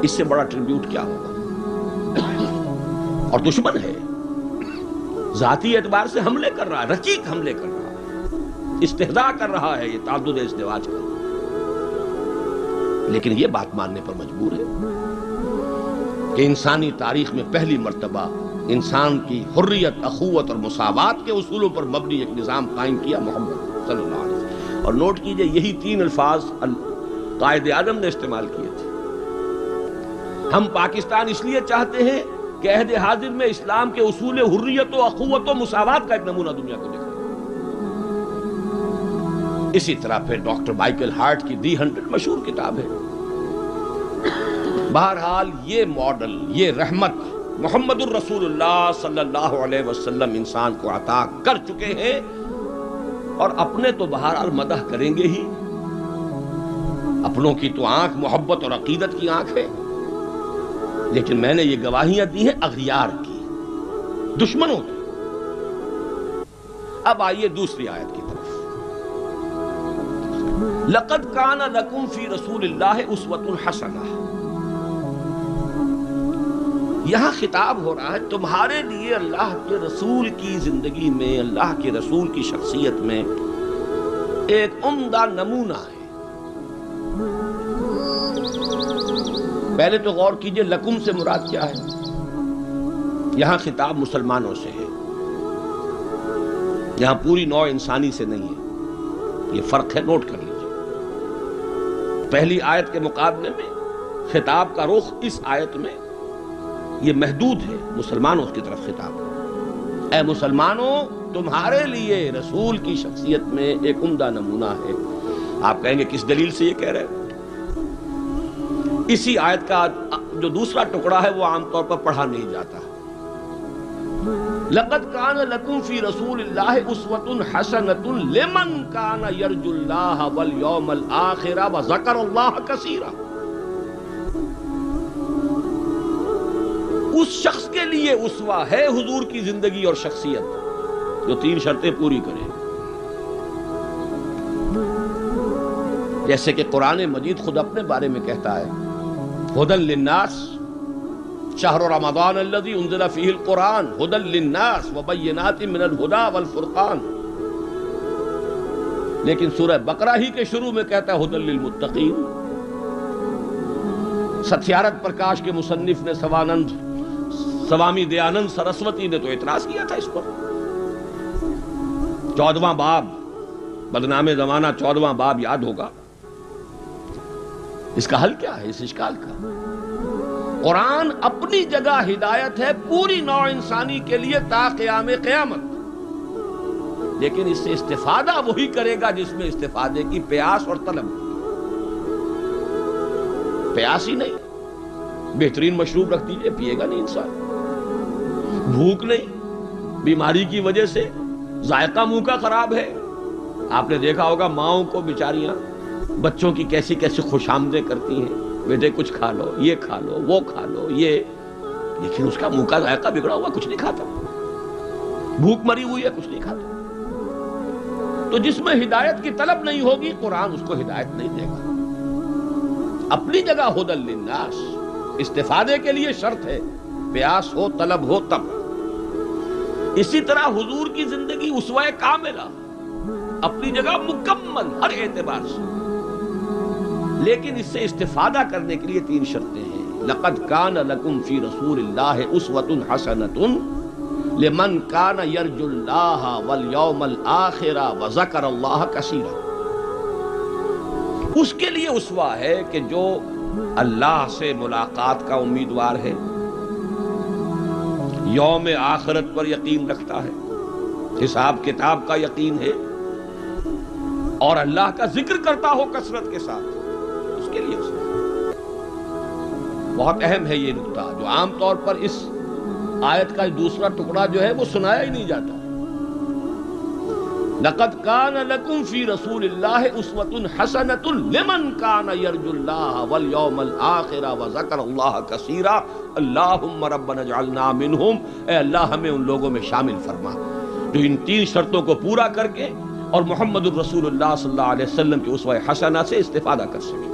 اس سے بڑا ٹریبیوٹ کیا ہوگا؟ اور دشمن ہے، ذاتی اعتبار سے حملے کر رہا ہے، رقیق حملے کر رہا ہے، استہزاء کر رہا ہے یہ تعدد ازدواج کا، لیکن یہ بات ماننے پر مجبور ہے کہ انسانی تاریخ میں پہلی مرتبہ انسان کی حریت، اخوت اور مساوات کے اصولوں پر مبنی ایک نظام قائم کیا محمد صلی اللہ علیہ وسلم۔ اور نوٹ کیجئے یہی 3 الفاظ قائد اعظم نے استعمال کیے تھے۔ ہم پاکستان اس لیے چاہتے ہیں کہ عہد حاضر میں اسلام کے اصول حریت و اخوت و مساوات کا ایک نمونہ دنیا کو دکھائے۔ اسی طرح پھر ڈاکٹر مائیکل ہارٹ کی دی 100 مشہور کتاب ہے۔ بہرحال یہ ماڈل، یہ رحمت محمد الرسول اللہ صلی اللہ علیہ وسلم انسان کو عطا کر چکے ہیں، اور اپنے تو بہرحال مدح کریں گے ہی، اپنوں کی تو آنکھ محبت اور عقیدت کی آنکھ ہے، لیکن میں نے یہ گواہیاں دی ہیں اغیار کی، دشمنوں کی۔ اب آئیے دوسری آیت کی طرف۔ لقد کان لکم فی رسول اللہ اسوۃ حسنہ، یہاں خطاب ہو رہا ہے تمہارے لیے اللہ کے رسول کی زندگی میں، اللہ کے رسول کی شخصیت میں ایک عمدہ نمونہ ہے۔ پہلے تو غور کیجئے لکم سے مراد کیا ہے؟ یہاں خطاب مسلمانوں سے ہے، یہاں پوری نوع انسانی سے نہیں ہے، یہ فرق ہے، نوٹ کر لیجئے۔ پہلی آیت کے مقابلے میں خطاب کا رخ اس آیت میں یہ محدود ہے، مسلمانوں کی طرف خطاب ہے۔ اے مسلمانوں، تمہارے لیے رسول کی شخصیت میں ایک عمدہ نمونہ ہے۔ آپ کہیں گے کس دلیل سے یہ کہہ رہے ہیں؟ اسی آیت کا جو دوسرا ٹکڑا ہے وہ عام طور پر پڑھا نہیں جاتا۔ لقد کان لکم فی رسول اللہ اسوۃ حسنۃ لمن کان یرجو اللہ والیوم الآخر وذکر اللہ کثیرا، اس شخص کے لیے اسوہ ہے حضور کی زندگی اور شخصیت جو 3 شرطیں پوری کرے، جیسے کہ قرآن مجید خود اپنے بارے میں کہتا ہے ہدی للناس شہر رمضان الذی انزل فیہ القرآن ہدی للناس وبینات من الہدی والفرقان، لیکن سورہ بقرہ ہی کے شروع میں کہتا ہے ہدی للمتقین۔ ستیارتھ پرکاش کے مصنف نے سوامی دیانند سرسوتی نے تو اعتراض کیا تھا اس پر۔ 14واں باب، بدنام زمانہ 14واں باب یاد ہوگا۔ اس کا حل کیا ہے اس اشکال کا؟ قرآن اپنی جگہ ہدایت ہے پوری نوع انسانی کے لیے تا قیام قیامت، لیکن اس سے استفادہ وہی کرے گا جس میں استفادے کی پیاس اور طلب، پیاس ہی نہیں، بہترین مشروب رکھ دیجئے پیے گا نہیں انسان، بھوک نہیں، بیماری کی وجہ سے ذائقہ منہ کا خراب ہے۔ آپ نے دیکھا ہوگا ماؤں کو بیچاریاں بچوں کی کیسی کیسی خوش آمدیں کرتی ہیں، بیٹے کچھ کھا لو، یہ کھا لو، وہ کھا لو، یہ، لیکن اس کا منہ کا ذائقہ بگڑا ہوا کچھ نہیں کھاتا، بھوک مری ہوئی ہے کچھ نہیں کھاتا۔ تو جس میں ہدایت کی طلب نہیں ہوگی قرآن اس کو ہدایت نہیں دے گا۔ اپنی جگہ ہدی للناس، استفادے کے لیے شرط ہے، پیاس ہو، طلب ہو تب۔ اسی طرح حضور کی زندگی اسوہ کاملہ، اپنی جگہ مکمل ہر اعتبار سے، لیکن اس سے استفادہ کرنے کے لیے 3 شرطیں ہیں۔ لقد کان لکم فی رسول اللہ اسوۃ حسنۃ لمن کان یرجو اللہ والیوم الآخر وذکر اللہ کثیرا، اس کے لیے اسوہ ہے کہ جو اللہ سے ملاقات کا امیدوار ہے، یوم آخرت پر یقین رکھتا ہے، حساب کتاب کا یقین ہے، اور اللہ کا ذکر کرتا ہو کثرت کے ساتھ، اس کے لیے اسوہ۔ بہت اہم ہے یہ نقطہ جو عام طور پر اس آیت کا دوسرا ٹکڑا جو ہے وہ سنایا ہی نہیں جاتا۔ لقد کان لکم فی رسول اللہ اسوۃ حسنۃ لمن کان یرجو اللہ والیوم الآخر وذکر اللہ کثیرا اللہم ربنا اجعلنا منہم، اے اللہ ہمیں ان لوگوں میں شامل فرما جو ان 3 شرطوں کو پورا کر کے اور محمد الرسول اللہ صلی اللہ علیہ وسلم کی اسوہ حسنہ سے استفادہ کر سکے۔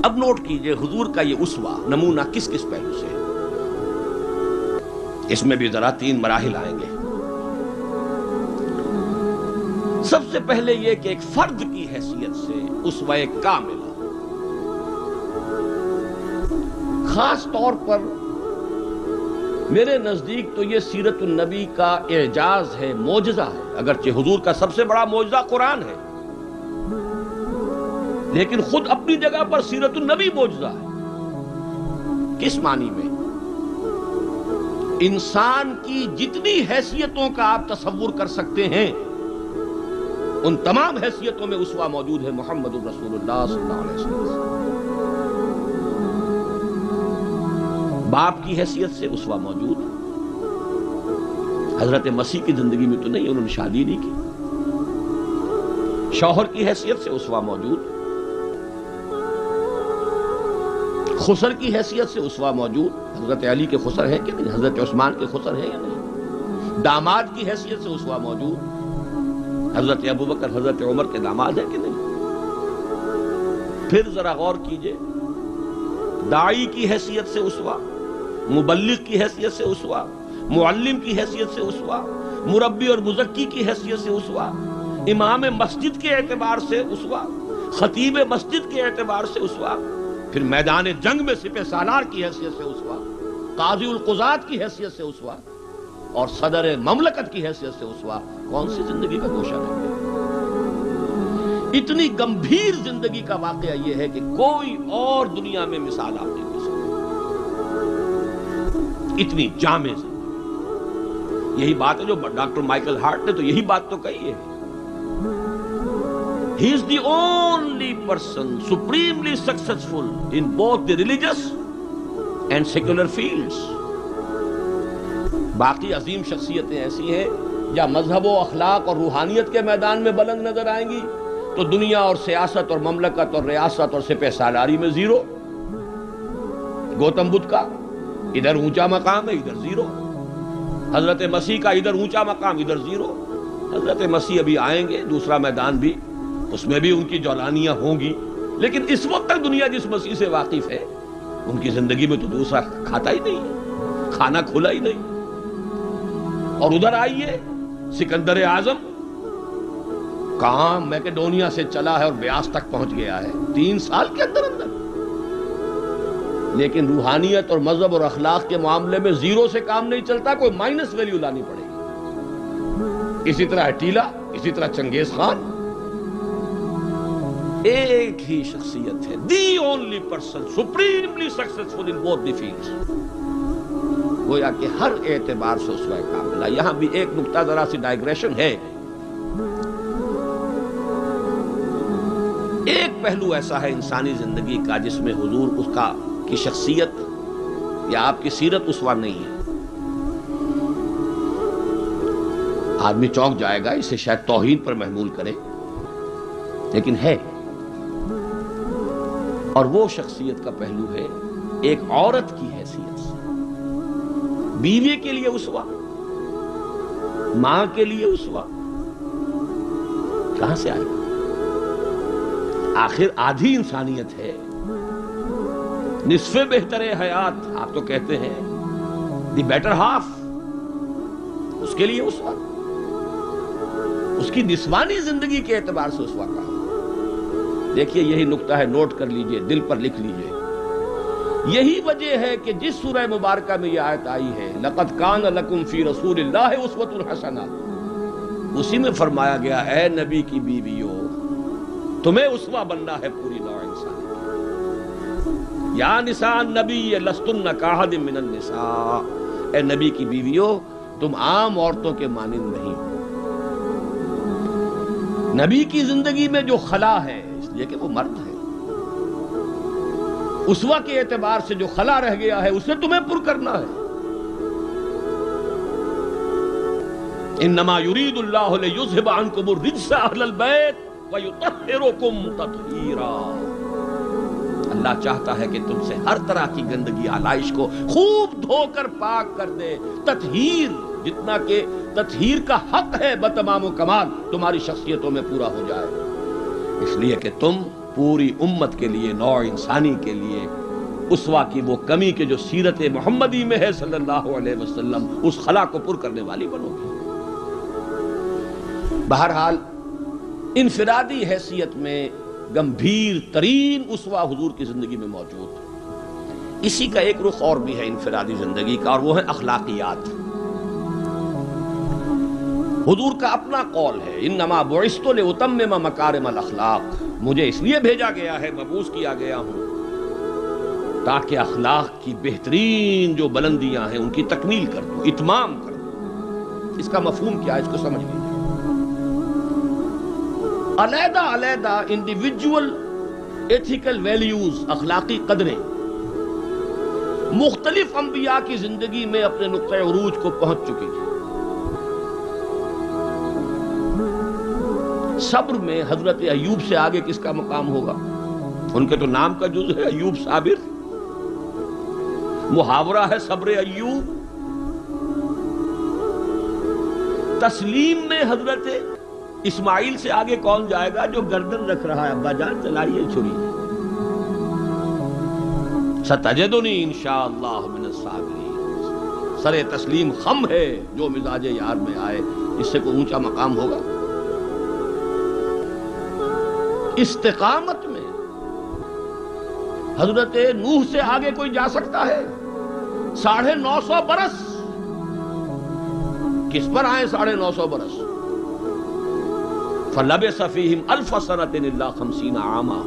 اب نوٹ کیجئے حضور کا یہ اسوہ نمونہ کس کس پہلو سے ہے. اس میں بھی ذرا 3 مراحل آئیں گے. سب سے پہلے یہ کہ ایک فرد کی حیثیت سے اسوہ کاملہ، خاص طور پر میرے نزدیک تو یہ سیرت النبی کا اعجاز ہے، معجزہ ہے. اگرچہ حضور کا سب سے بڑا معجزہ قرآن ہے، لیکن خود اپنی جگہ پر سیرت النبی معجزہ ہے. کس معنی میں؟ انسان کی جتنی حیثیتوں کا آپ تصور کر سکتے ہیں ان تمام حیثیتوں میں اسوہ موجود ہے محمد الرسول اللہ صلی اللہ علیہ وسلم. باپ کی حیثیت سے اسوہ موجود. حضرت مسیح کی زندگی میں تو نہیں، انہوں نے شادی نہیں کی. شوہر کی حیثیت سے اسوہ موجود. خسر کی حیثیت سے اسوہ موجود. حضرت علی کے خسر ہے کہ نہیں؟ حضرت عثمان کے خسر ہے یا نہیں؟ داماد کی حیثیت سے اسوہ موجود. حضرت ابوبکر حضرت عمر کے داماد ہے کہ نہیں؟ پھر ذرا غور کیجئے، داعی کی حیثیت سے اسوہ، مبلغ کی حیثیت سے اسوہ، معلم کی حیثیت سے اسوہ، مربی اور مزکی کی حیثیت سے اسوہ، امام مسجد کے اعتبار سے اسوہ، خطیب مسجد کے اعتبار سے اسوہ، پھر میدان جنگ میں سپہ سالار کی حیثیت سے اسوہ، قاضی القضات کی حیثیت سے اسوہ، اور صدر مملکت کی حیثیت سے اسوہ. کون سی زندگی کا گوشہ رہ گیا؟ اتنی گمبھیر زندگی کا واقعہ یہ ہے کہ کوئی اور دنیا میں مثال آپ نہیں دے سکتے. اتنی جامع زندگی. یہی بات ہے جو ڈاکٹر مائیکل ہارٹ نے تو یہی بات تو کہی ہے. He is the only person supremely successful in both the religious and secular fields. باقی عظیم شخصیتیں ایسی ہیں یا مذہب و اخلاق اور روحانیت کے میدان میں بلند نظر آئیں گی تو دنیا اور سیاست اور مملکت اور ریاست اور سپہ سالاری میں زیرو. گوتم بدھ کا ادھر اونچا مقام ہے، ادھر زیرو. حضرت مسیح کا ادھر اونچا مقام، ادھر زیرو. حضرت مسیح ابھی آئیں گے، دوسرا میدان بھی، اس میں بھی ان کی جولانیاں ہوں گی، لیکن اس وقت تک دنیا جس مسیح سے واقف ہے ان کی زندگی میں تو دوسرا کھاتا ہی نہیں، کھانا کھلا ہی نہیں. اور ادھر آئیے سکندر اعظم کہاں میکیڈونیا سے چلا ہے اور بیاس تک پہنچ گیا ہے 3 سال کے اندر اندر. لیکن روحانیت اور مذہب اور اخلاق کے معاملے میں زیرو سے کام نہیں چلتا، کوئی مائنس ویلیو لانی پڑے گی. اسی طرح اٹیلا، اسی طرح چنگیز خان. ایک ہی شخصیت ہے، the only person supremely successful in both the fields. گویا کہ ہر اعتبار سے اسوہ کاملہ. یہاں بھی ایک نقطہ ذرا سی ڈائگریشن ہے. ایک پہلو ایسا ہے انسانی زندگی کا جس میں حضور اس کی شخصیت یا آپ کی سیرت اسوہ نہیں ہے. آدمی چونک جائے گا، اسے شاید توہین پر محمول کرے، لیکن ہے. اور وہ شخصیت کا پہلو ہے ایک عورت کی حیثیت سے. بیوی کے لیے اسوہ، ماں کے لیے اسوہ کہاں سے آئے گا؟ آخر آدھی انسانیت ہے، نصف بہتر حیات آپ تو کہتے ہیں، دی بیٹر ہاف. اس کے لیے اسوہ، اس کی نسوانی زندگی کے اعتبار سے اسوہ کہا. دیکھیے یہی نقطہ ہے، نوٹ کر لیجئے، دل پر لکھ لیجئے. یہی وجہ ہے کہ جس سورہ مبارکہ میں یہ آیت آئی ہے لَقَدْ كَانَ لَكُمْ فِي رَسُولِ اللَّهِ أُسْوَةٌ حَسَنَةٌ، اسی میں فرمایا گیا اے نبی کی بیویوں تمہیں اسوہ بننا ہے پوری نوع انسان. یا نساء النبی لستن کاحد من النساء، اے نبی کی بیویوں تم عام عورتوں کے مانند نہیں. نبی کی زندگی میں جو خلا ہے اس لیے کہ وہ مرد ہے، اسوہ کے اعتبار سے جو خلا رہ گیا ہے اسے تمہیں پر کرنا ہے. انما یرید اللہ لیذھب عنکم الرجس اہل البیت ویطہرکم تطہیرا. اللہ چاہتا ہے کہ تم سے ہر طرح کی گندگی آلائش کو خوب دھو کر پاک کر دے. تطہیر، جتنا کہ تطہیر کا حق ہے بتمام و کمال تمہاری شخصیتوں میں پورا ہو جائے، اس لیے کہ تم پوری امت کے لیے، نوع انسانی کے لیے اسوا کی وہ کمی کہ جو سیرت محمدی میں ہے صلی اللہ علیہ وسلم، اس خلا کو پر کرنے والی بنو گی۔ بہرحال انفرادی حیثیت میں گمبھیر ترین اسوا حضور کی زندگی میں موجود ہے۔ اسی کا ایک رخ اور بھی ہے انفرادی زندگی کا، اور وہ ہے اخلاقیات۔ حضور کا اپنا قول ہے، انما بعثت لاتمم مکارم الاخلاق، مجھے اس لیے بھیجا گیا ہے، مبعوث کیا گیا ہوں تاکہ اخلاق کی بہترین جو بلندیاں ہیں ان کی تکمیل کر دوں، اتمام کر دوں۔ اس کا مفہوم کیا ہے، اس کو سمجھ لیجیے۔ علیحدہ علیحدہ انڈیویجول ایتھیکل ویلیوز، اخلاقی قدریں مختلف انبیاء کی زندگی میں اپنے نقطۂ عروج کو پہنچ چکی تھی۔ صبر میں حضرت ایوب سے آگے کس کا مقام ہوگا؟ ان کے تو نام کا جز ہے ایوب صابر، محاورہ ہے صبر ایوب۔ تسلیم میں حضرت اسماعیل سے آگے کون جائے گا جو گردن رکھ رہا ہے، ابا جان چلائیے چھری، ستجدنی انشاءاللہ من الصابرین۔ سر تسلیم خم ہے جو مزاج یار میں آئے، اس سے کوئی اونچا مقام ہوگا؟ استقامت میں حضرت نوح سے آگے کوئی جا سکتا ہے؟ 950 برس کس پر آئے؟ 950 برس۔ فَلَبِثَ فِيهِمْ أَلْفَ سَنَةٍ إِلَّا 50 عَامًا۔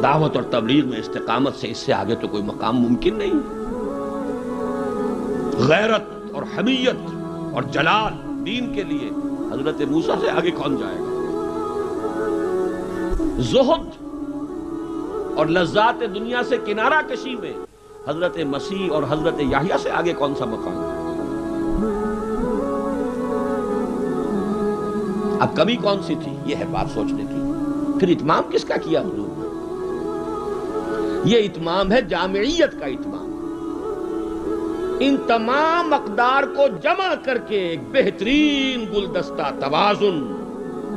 دعوت اور تبلیغ میں استقامت سے اس سے آگے تو کوئی مقام ممکن نہیں۔ غیرت اور حمیت اور جلال دین کے لیے حضرت موسیٰ سے آگے کون جائے گا؟ زہد اور لذات دنیا سے کنارہ کشی میں حضرت مسیح اور حضرت یحییٰ سے آگے کون سا مقام؟ اب کمی کون سی تھی؟ یہ ہے بات سوچنے کی۔ پھر اتمام کس کا کیا حضور نے؟ یہ اتمام ہے جامعیت کا اتمام۔ ان تمام اقدار کو جمع کر کے ایک بہترین گلدستہ توازن،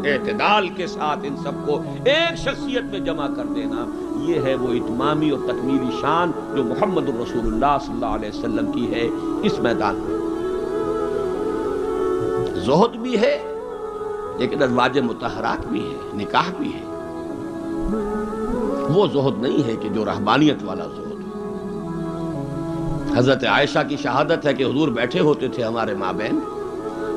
اعتدال کے ساتھ ان سب کو ایک شخصیت میں جمع کر دینا، یہ ہے وہ اتمامی اور تکمیلی شان جو محمد الرسول اللہ صلی اللہ علیہ وسلم کی ہے اس میدان میں۔ زہد بھی ہے لیکن ازواج مطہرات بھی ہے، نکاح بھی ہے۔ وہ زہد نہیں ہے کہ جو رہبانیت والا زہد ہے۔ حضرت عائشہ کی شہادت ہے کہ حضور بیٹھے ہوتے تھے ہمارے مابین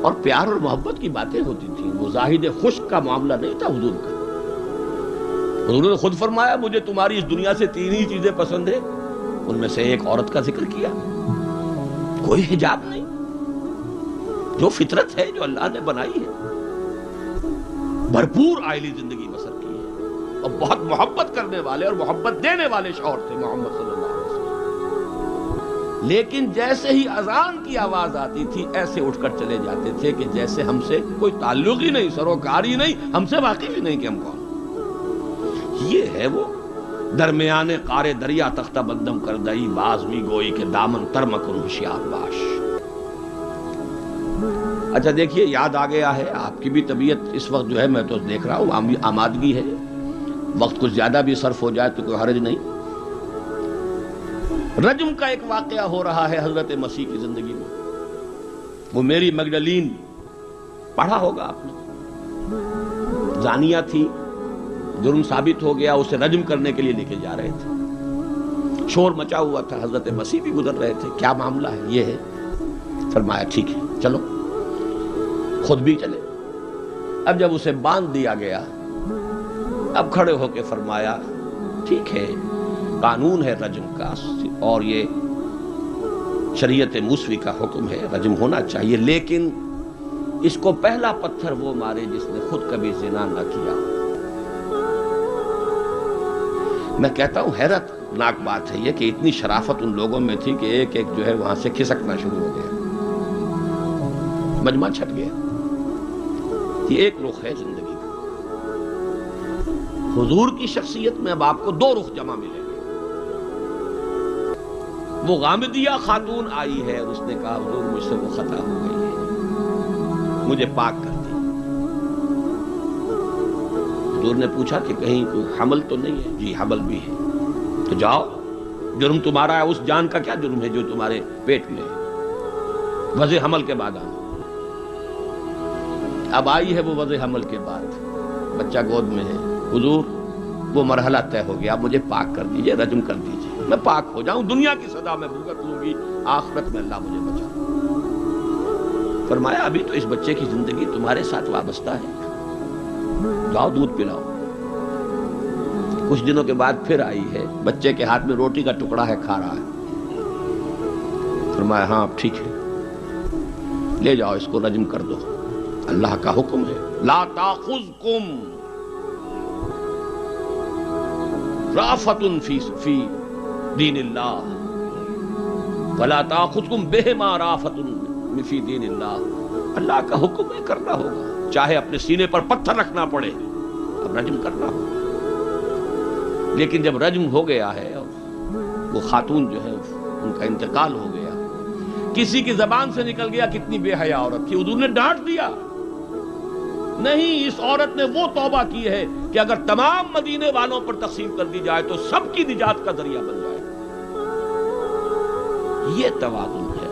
اور پیار اور محبت کی باتیں ہوتی تھیں، وہ زاہد خشک کا معاملہ نہیں تھا حضور کا۔ حضور نے خود فرمایا مجھے تمہاری اس دنیا سے 3 ہی چیزیں پسند ہیں، ان میں سے ایک عورت کا ذکر کیا، کوئی حجاب نہیں، جو فطرت ہے جو اللہ نے بنائی ہے، بھرپور آئلی زندگی بسر کی ہے، اور بہت محبت کرنے والے اور محبت دینے والے شوہر تھے محمد صلی اللہ علیہ وسلم۔ لیکن جیسے ہی اذان کی آواز آتی تھی ایسے اٹھ کر چلے جاتے تھے کہ جیسے ہم سے کوئی تعلق ہی نہیں، سروکار ہی نہیں، ہم سے واقف ہی نہیں کہ ہم کون۔ یہ ہے وہ درمیان قار دریا تختہ بندم کر دئی باز می گوئی کے دامن تر مکن ہوشیار باش۔ اچھا دیکھیے یاد آ گیا ہے، آپ کی بھی طبیعت اس وقت جو ہے میں تو دیکھ رہا ہوں آمادگی ہے، وقت کچھ زیادہ بھی صرف ہو جائے تو کوئی حرج نہیں۔ رجم کا ایک واقعہ ہو رہا ہے حضرت مسیح کی زندگی میں، وہ میری مگدلین پڑھا ہوگا آپ نے، زانیہ تھی، جرم ثابت ہو گیا، اسے رجم کرنے کے لیے لے کے جا رہے تھے، شور مچا ہوا تھا، حضرت مسیح بھی گزر رہے تھے، کیا معاملہ ہے؟ یہ ہے۔ فرمایا ٹھیک ہے چلو، خود بھی چلے۔ اب جب اسے باندھ دیا گیا، اب کھڑے ہو کے فرمایا ٹھیک ہے قانون ہے رجم کا اور یہ شریعت موسوی کا حکم ہے، رجم ہونا چاہیے، لیکن اس کو پہلا پتھر وہ مارے جس نے خود کبھی زنا نہ کیا۔ میں کہتا ہوں حیرت ناک بات ہے یہ کہ اتنی شرافت ان لوگوں میں تھی کہ ایک ایک جو ہے وہاں سے کھسکنا شروع ہو گیا، مجمع چھٹ گیا۔ یہ ایک رخ ہے زندگی کا۔ حضور کی شخصیت میں اب آپ کو 2 رخ جمع ملیں گے۔ وہ غامدیہ خاتون آئی ہے اور اس نے کہا حضور مجھ سے وہ خطا ہو گئی ہے، مجھے پاک کر دی۔ حضور نے پوچھا کہ کہیں کوئی حمل تو نہیں ہے؟ جی حمل بھی ہے. تو جاؤ، جرم تمہارا ہے، اس جان کا کیا جرم ہے جو تمہارے پیٹ میں ہے؟ وضع حمل کے بعد آنا. اب آئی ہے وہ وضع حمل کے بعد، بچہ گود میں ہے. حضور وہ مرحلہ طے ہو گیا، اب مجھے پاک کر دیجئے، رجم کر دیجئے، میں پاک ہو جاؤں. دنیا کی سزا میں بھگت لوں گی، آخرت میں اللہ مجھے بچا. فرمایا ابھی تو اس بچے کی زندگی تمہارے ساتھ وابستہ ہے، جاؤ دودھ پلاؤ. کچھ دنوں کے بعد پھر آئی ہے، بچے کے ہاتھ میں روٹی کا ٹکڑا ہے، کھا رہا ہے. فرمایا ہاں اب ٹھیک ہے، لے جاؤ اس کو رجم کر دو. اللہ کا حکم ہے، لا تاخذکم رافۃ فی دین اللہ ولا تاخذکم بہما رافۃ فی دین اللہ. اللہ کا حکم ہے، کرنا ہوگا، چاہے اپنے سینے پر پتھر رکھنا پڑے، اب رجم کرنا ہوگا. لیکن جب رجم ہو گیا ہے اور وہ خاتون جو ہے ان کا انتقال ہو گیا، کسی کی زبان سے نکل گیا کتنی بے حیا عورت تھی، حضور نے ڈانٹ دیا. نہیں، اس عورت نے وہ توبہ کی ہے کہ اگر تمام مدینے والوں پر تقسیم کر دی جائے تو سب کی نجات کا ذریعہ بن جائے. یہ توازن ہے.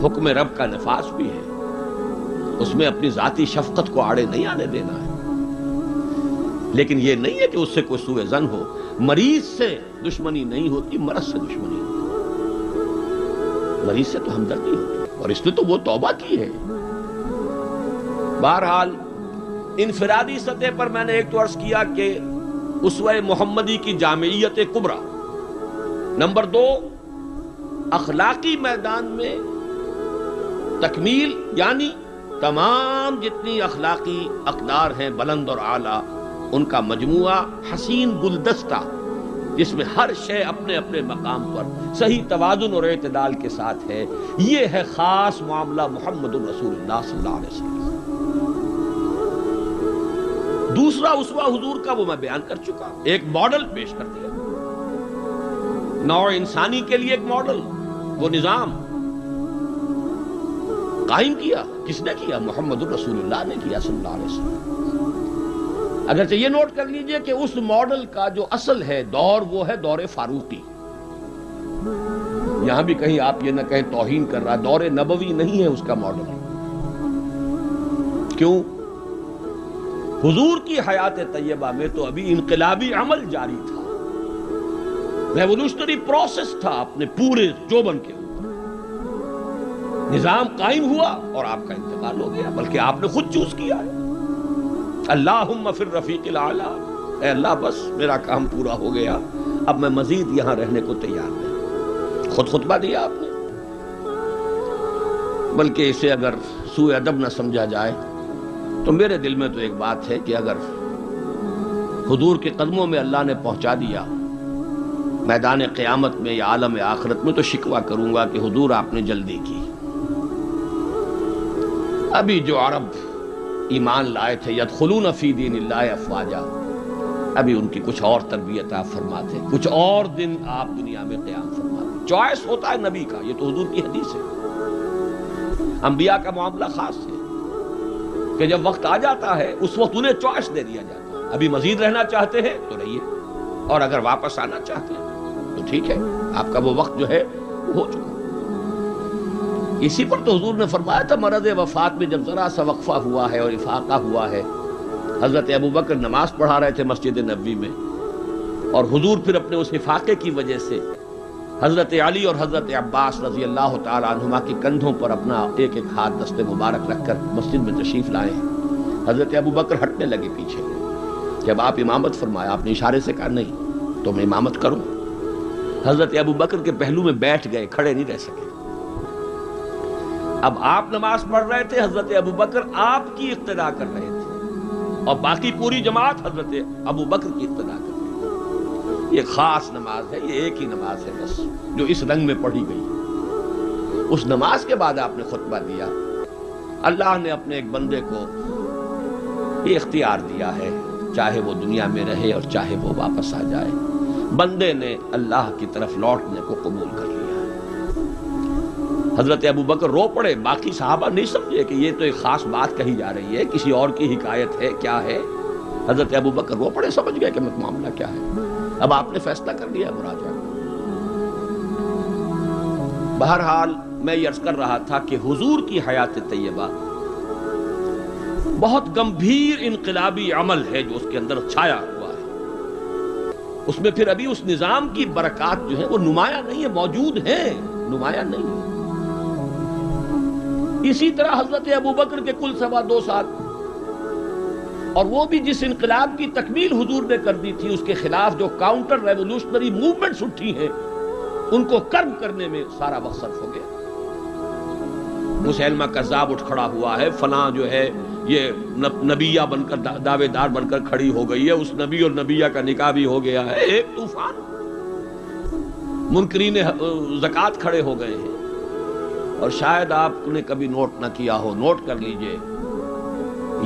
حکم رب کا نفاذ بھی ہے، اس میں اپنی ذاتی شفقت کو آڑے نہیں آنے دینا ہے. لیکن یہ نہیں ہے کہ اس سے کوئی سوء ظن ہو. مریض سے دشمنی نہیں ہوتی، مرض سے دشمنی ہوتی. مریض سے تو ہمدردی ہوتی، اور اس نے تو وہ توبہ کی ہے. بہرحال انفرادی سطح پر میں نے ایک تو عرض کیا کہ اسوہ محمدی کی جامعیت کبریٰ. نمبر 2، اخلاقی میدان میں تکمیل، یعنی تمام جتنی اخلاقی اقدار ہیں بلند اور اعلیٰ، ان کا مجموعہ حسین گلدستہ، جس میں ہر شے اپنے اپنے مقام پر صحیح توازن اور اعتدال کے ساتھ ہے. یہ ہے خاص معاملہ محمد رسول اللہ صلی اللہ علیہ وسلم. دوسرا اسوہ حضور کا وہ میں بیان کر چکا، ایک ماڈل پیش کر دیا، نوع انسانی کے لیے ایک ماڈل. وہ نظام قائم کیا، کس نے کیا؟ محمد رسول اللہ نے کیا صلی اللہ علیہ وسلم. اگرچہ یہ نوٹ کر لیجئے کہ اس ماڈل کا جو اصل ہے دور، وہ ہے دور فاروقی. یہاں بھی کہیں آپ یہ نہ کہیں توہین کر رہا، دور نبوی نہیں ہے اس کا ماڈل. کیوں؟ حضور کی حیات طیبہ میں تو ابھی انقلابی عمل جاری تھا، ریولوشنری پروسیس تھا اپنے پورے جوبن کے اوپر. نظام قائم ہوا اور آپ کا انتقال ہو گیا، بلکہ آپ نے خود چوز کیا ہے. اللہم فی الرفیق الاعلیٰ، اے اللہ بس میرا کام پورا ہو گیا، اب میں مزید یہاں رہنے کو تیار نہیں. خود خطبہ دیا آپ نے. بلکہ اسے اگر سوء ادب نہ سمجھا جائے تو میرے دل میں تو ایک بات ہے کہ اگر حضور کے قدموں میں اللہ نے پہنچا دیا میدان قیامت میں یا عالم آخرت میں، تو شکوہ کروں گا کہ حضور آپ نے جلدی کی. ابھی جو عرب ایمان لائے تھے یدخلون فی دین اللہ افواجا، ابھی ان کی کچھ اور تربیت آپ فرماتے، کچھ اور دن آپ دنیا میں قیام فرماتے. چوائس ہوتا ہے نبی کا، یہ تو حضور کی حدیث ہے. انبیاء کا معاملہ خاص ہے کہ جب وقت آ جاتا ہے اس وقت انہیں چوائس دے دیا جاتا ہے. ابھی مزید رہنا چاہتے ہیں تو رہیے، اور اگر واپس آنا چاہتے ہیں تو ٹھیک ہے، آپ کا وہ وقت جو ہے وہ ہو چکا. اسی پر تو حضور نے فرمایا تھا مرض وفات میں جب ذرا سا وقفہ ہوا ہے اور افاقہ ہوا ہے، حضرت ابوبکر نماز پڑھا رہے تھے مسجد نبوی میں، اور حضور پھر اپنے اس افاقے کی وجہ سے حضرت علی اور حضرت عباس رضی اللہ تعالی عنہما کے کندھوں پر اپنا ایک ایک ہاتھ دست مبارک رکھ کر مسجد میں تشریف لائے ہیں. حضرت ابوبکر ہٹنے لگے پیچھے. جب آپ امامت فرمایا، آپ نے اشارے سے کہا نہیں تو میں امامت کروں. حضرت ابوبکر کے پہلو میں بیٹھ گئے، کھڑے نہیں رہ سکے. اب آپ نماز پڑھ رہے تھے، حضرت ابوبکر آپ کی اقتدا کر رہے تھے، اور باقی پوری جماعت حضرت ابوبکر کی اقتدا کر رہی ہے. یہ خاص نماز ہے، یہ ایک ہی نماز ہے بس جو اس رنگ میں پڑھی گئی. اس نماز کے بعد آپ نے خطبہ دیا. اللہ نے اپنے ایک بندے کو یہ اختیار دیا ہے، چاہے وہ دنیا میں رہے اور چاہے وہ واپس آ جائے. بندے نے اللہ کی طرف لوٹنے کو قبول کر لیا. حضرت ابو بکر رو پڑے، باقی صحابہ نہیں سمجھے کہ یہ تو ایک خاص بات کہی جا رہی ہے، کسی اور کی حکایت ہے، کیا ہے۔ حضرت ابو بکر رو پڑے، سمجھ گئے کہ معاملہ کیا ہے۔ اب آپ نے فیصلہ کر لیا مراجعہ۔ بہرحال میں یہ عرض کر رہا تھا کہ حضور کی حیات طیبہ بہت گمبھیر انقلابی عمل ہے جو اس کے اندر چھایا ہوا ہے، اس میں پھر ابھی اس نظام کی برکات جو ہے وہ نمایاں نہیں ہے، موجود ہیں، نمایاں نہیں ہے۔ اسی طرح حضرت ابو بکر کے کل 2.25 سال، اور وہ بھی جس انقلاب کی تکمیل حضور نے کر دی تھی، اس کے خلاف جو کاؤنٹر ریولوشنری موومنٹس اٹھی ہیں ان کو کرب کرنے میں سارا وقت صرف ہو گیا۔ مسیلمہ کذاب اٹھ کھڑا ہوا ہے، فلاں جو ہے یہ نبیہ بن کر دعوے دار بن کر کھڑی ہو گئی ہے، اس نبی اور نبیہ کا نکاح بھی ہو گیا ہے، ایک طوفان۔ منکرین زکوٰۃ کھڑے ہو گئے ہیں، اور شاید آپ نے کبھی نوٹ نہ کیا ہو، نوٹ کر لیجئے،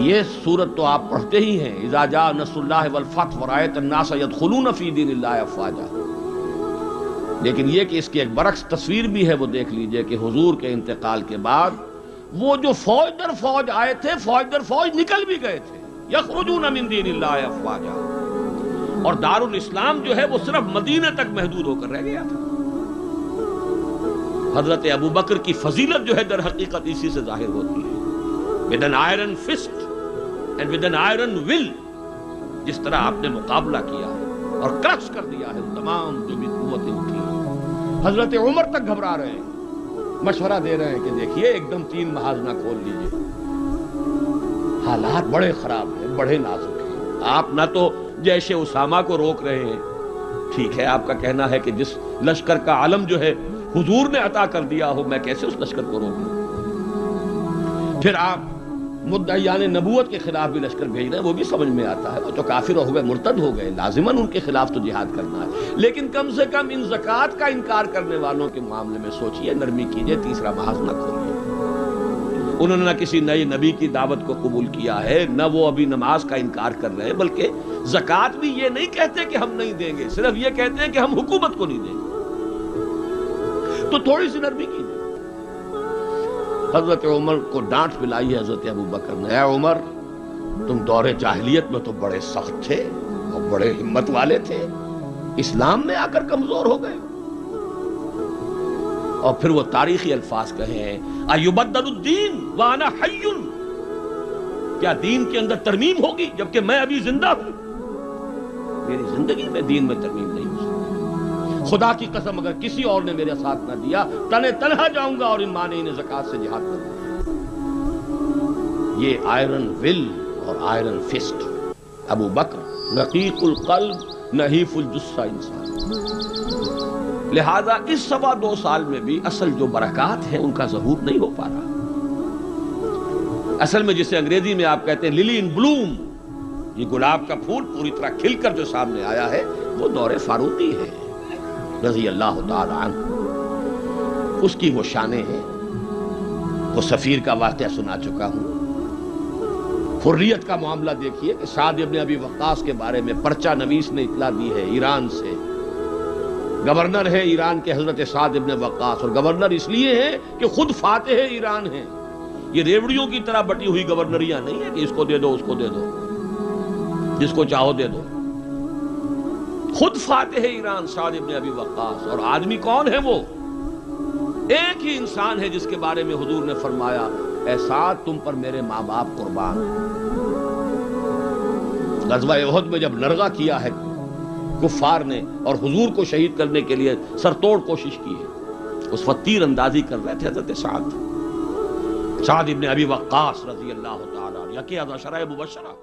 یہ سورت تو آپ پڑھتے ہی ہیں، اذا جاء نصر اللہ والفتح ورأیت الناس يدخلون فی دین اللہ افواجا، لیکن یہ کہ اس کی ایک برعکس تصویر بھی ہے، وہ دیکھ لیجئے کہ حضور کے انتقال کے بعد وہ جو فوج در فوج آئے تھے، فوج در فوج نکل بھی گئے تھے، یخرجون من دین اللہ افواجا، اور دارالاسلام جو ہے وہ صرف مدینے تک محدود ہو کر رہ گیا تھا۔ حضرت ابو بکر کی فضیلت جو ہے در حقیقت اسی سے ظاہر ہوتی ہے، with an iron fist and with an iron will، جس طرح آپ نے مقابلہ کیا ہے اور کرش کر دیا ہے تمام جو بھی قوتیں اٹھی ہیں۔ حضرت عمر تک گھبرا رہے ہیں، مشورہ دے رہے ہیں کہ دیکھیے ایک دم 3 محاذ نہ کھول لیجئے، حالات بڑے خراب ہیں، بڑے نازک ہیں، آپ نہ تو جیش اسامہ کو روک رہے ہیں، ٹھیک ہے آپ کا کہنا ہے کہ جس لشکر کا علم جو ہے حضور نے عطا کر دیا ہو، میں کیسے اس لشکر کو روکوں؟ پھر آپ مدعیان نبوت کے خلاف بھی لشکر بھیج رہے ہیں، وہ بھی سمجھ میں آتا ہے، وہ تو کافر ہو گئے، مرتد ہو گئے، لازماً ان کے خلاف تو جہاد کرنا ہے، لیکن کم سے کم ان زکوٰۃ کا انکار کرنے والوں کے معاملے میں سوچئے، نرمی کیجئے، تیسرا محاذ نہ کھولیے۔ انہوں نے نہ کسی نئے نبی کی دعوت کو قبول کیا ہے، نہ وہ ابھی نماز کا انکار کر رہے ہیں، بلکہ زکوٰۃ بھی یہ نہیں کہتے کہ ہم نہیں دیں گے، صرف یہ کہتے ہیں کہ ہم حکومت کو نہیں دیں گے، تو تھوڑی سی نرمی کیجئے۔ حضرت عمر کو ڈانٹ پلائی ہے حضرت ابو بکر نے، اے عمر تم دور جاہلیت میں تو بڑے سخت تھے اور بڑے ہمت والے تھے، اسلام میں آ کر کمزور ہو گئے۔ اور پھر وہ تاریخی الفاظ کہے ہیں، ایبدل الدین وانا حی، کیا دین کے اندر ترمیم ہوگی جبکہ میں ابھی زندہ ہوں؟ میری زندگی میں دین میں ترمیم نہیں ہو سکتی، خدا کی قسم اگر کسی اور نے میرے ساتھ نہ دیا تنہا جاؤں گا اور ان مانعین زکوٰۃ سے جہاد کروں گا۔ یہ آئرن ول اور آئرن فسٹ، ابو بکر رقیق القلب نحیف الجثہ انسان۔ لہذا اس 2.25 سال میں بھی اصل جو برکات ہیں ان کا ظہور نہیں ہو پا رہا۔ اصل میں جسے انگریزی میں آپ کہتے ہیں للی ان بلوم، یہ گلاب کا پھول پوری طرح کھل کر جو سامنے آیا ہے وہ دور فاروقی ہے رضی اللہ تعالی عنہ، اس کی وہ شانیں ہیں۔ وہ سفیر کا واقعہ سنا چکا ہوں، حریت کا معاملہ دیکھیے کہ سعد ابن ابی وقاص کے بارے میں پرچہ نویس نے اطلاع دی ہے ایران سے، گورنر ہے ایران کے حضرت سعد ابن وقاص، اور گورنر اس لیے ہے کہ خود فاتح ایران ہیں، یہ ریوڑیوں کی طرح بٹی ہوئی گورنریاں نہیں ہے کہ اس کو دے دو اس کو دے دو، جس کو چاہو دے دو، خود فاتح ایران سعد ابن ابی وقاص۔ اور آدمی کون ہے وہ؟ ایک ہی انسان ہے جس کے بارے میں حضور نے فرمایا، اے سعد تم پر میرے ماں باپ قربان۔ غزوہ احد میں جب لرغہ کیا ہے کفار نے اور حضور کو شہید کرنے کے لیے سرتوڑ کوشش کی ہے، اس وقت تیر اندازی کر رہے تھے حضرت سعد ابن ابی وقاص رضی اللہ تعالیٰ عنہ، یکی از عشرہ مبشرہ۔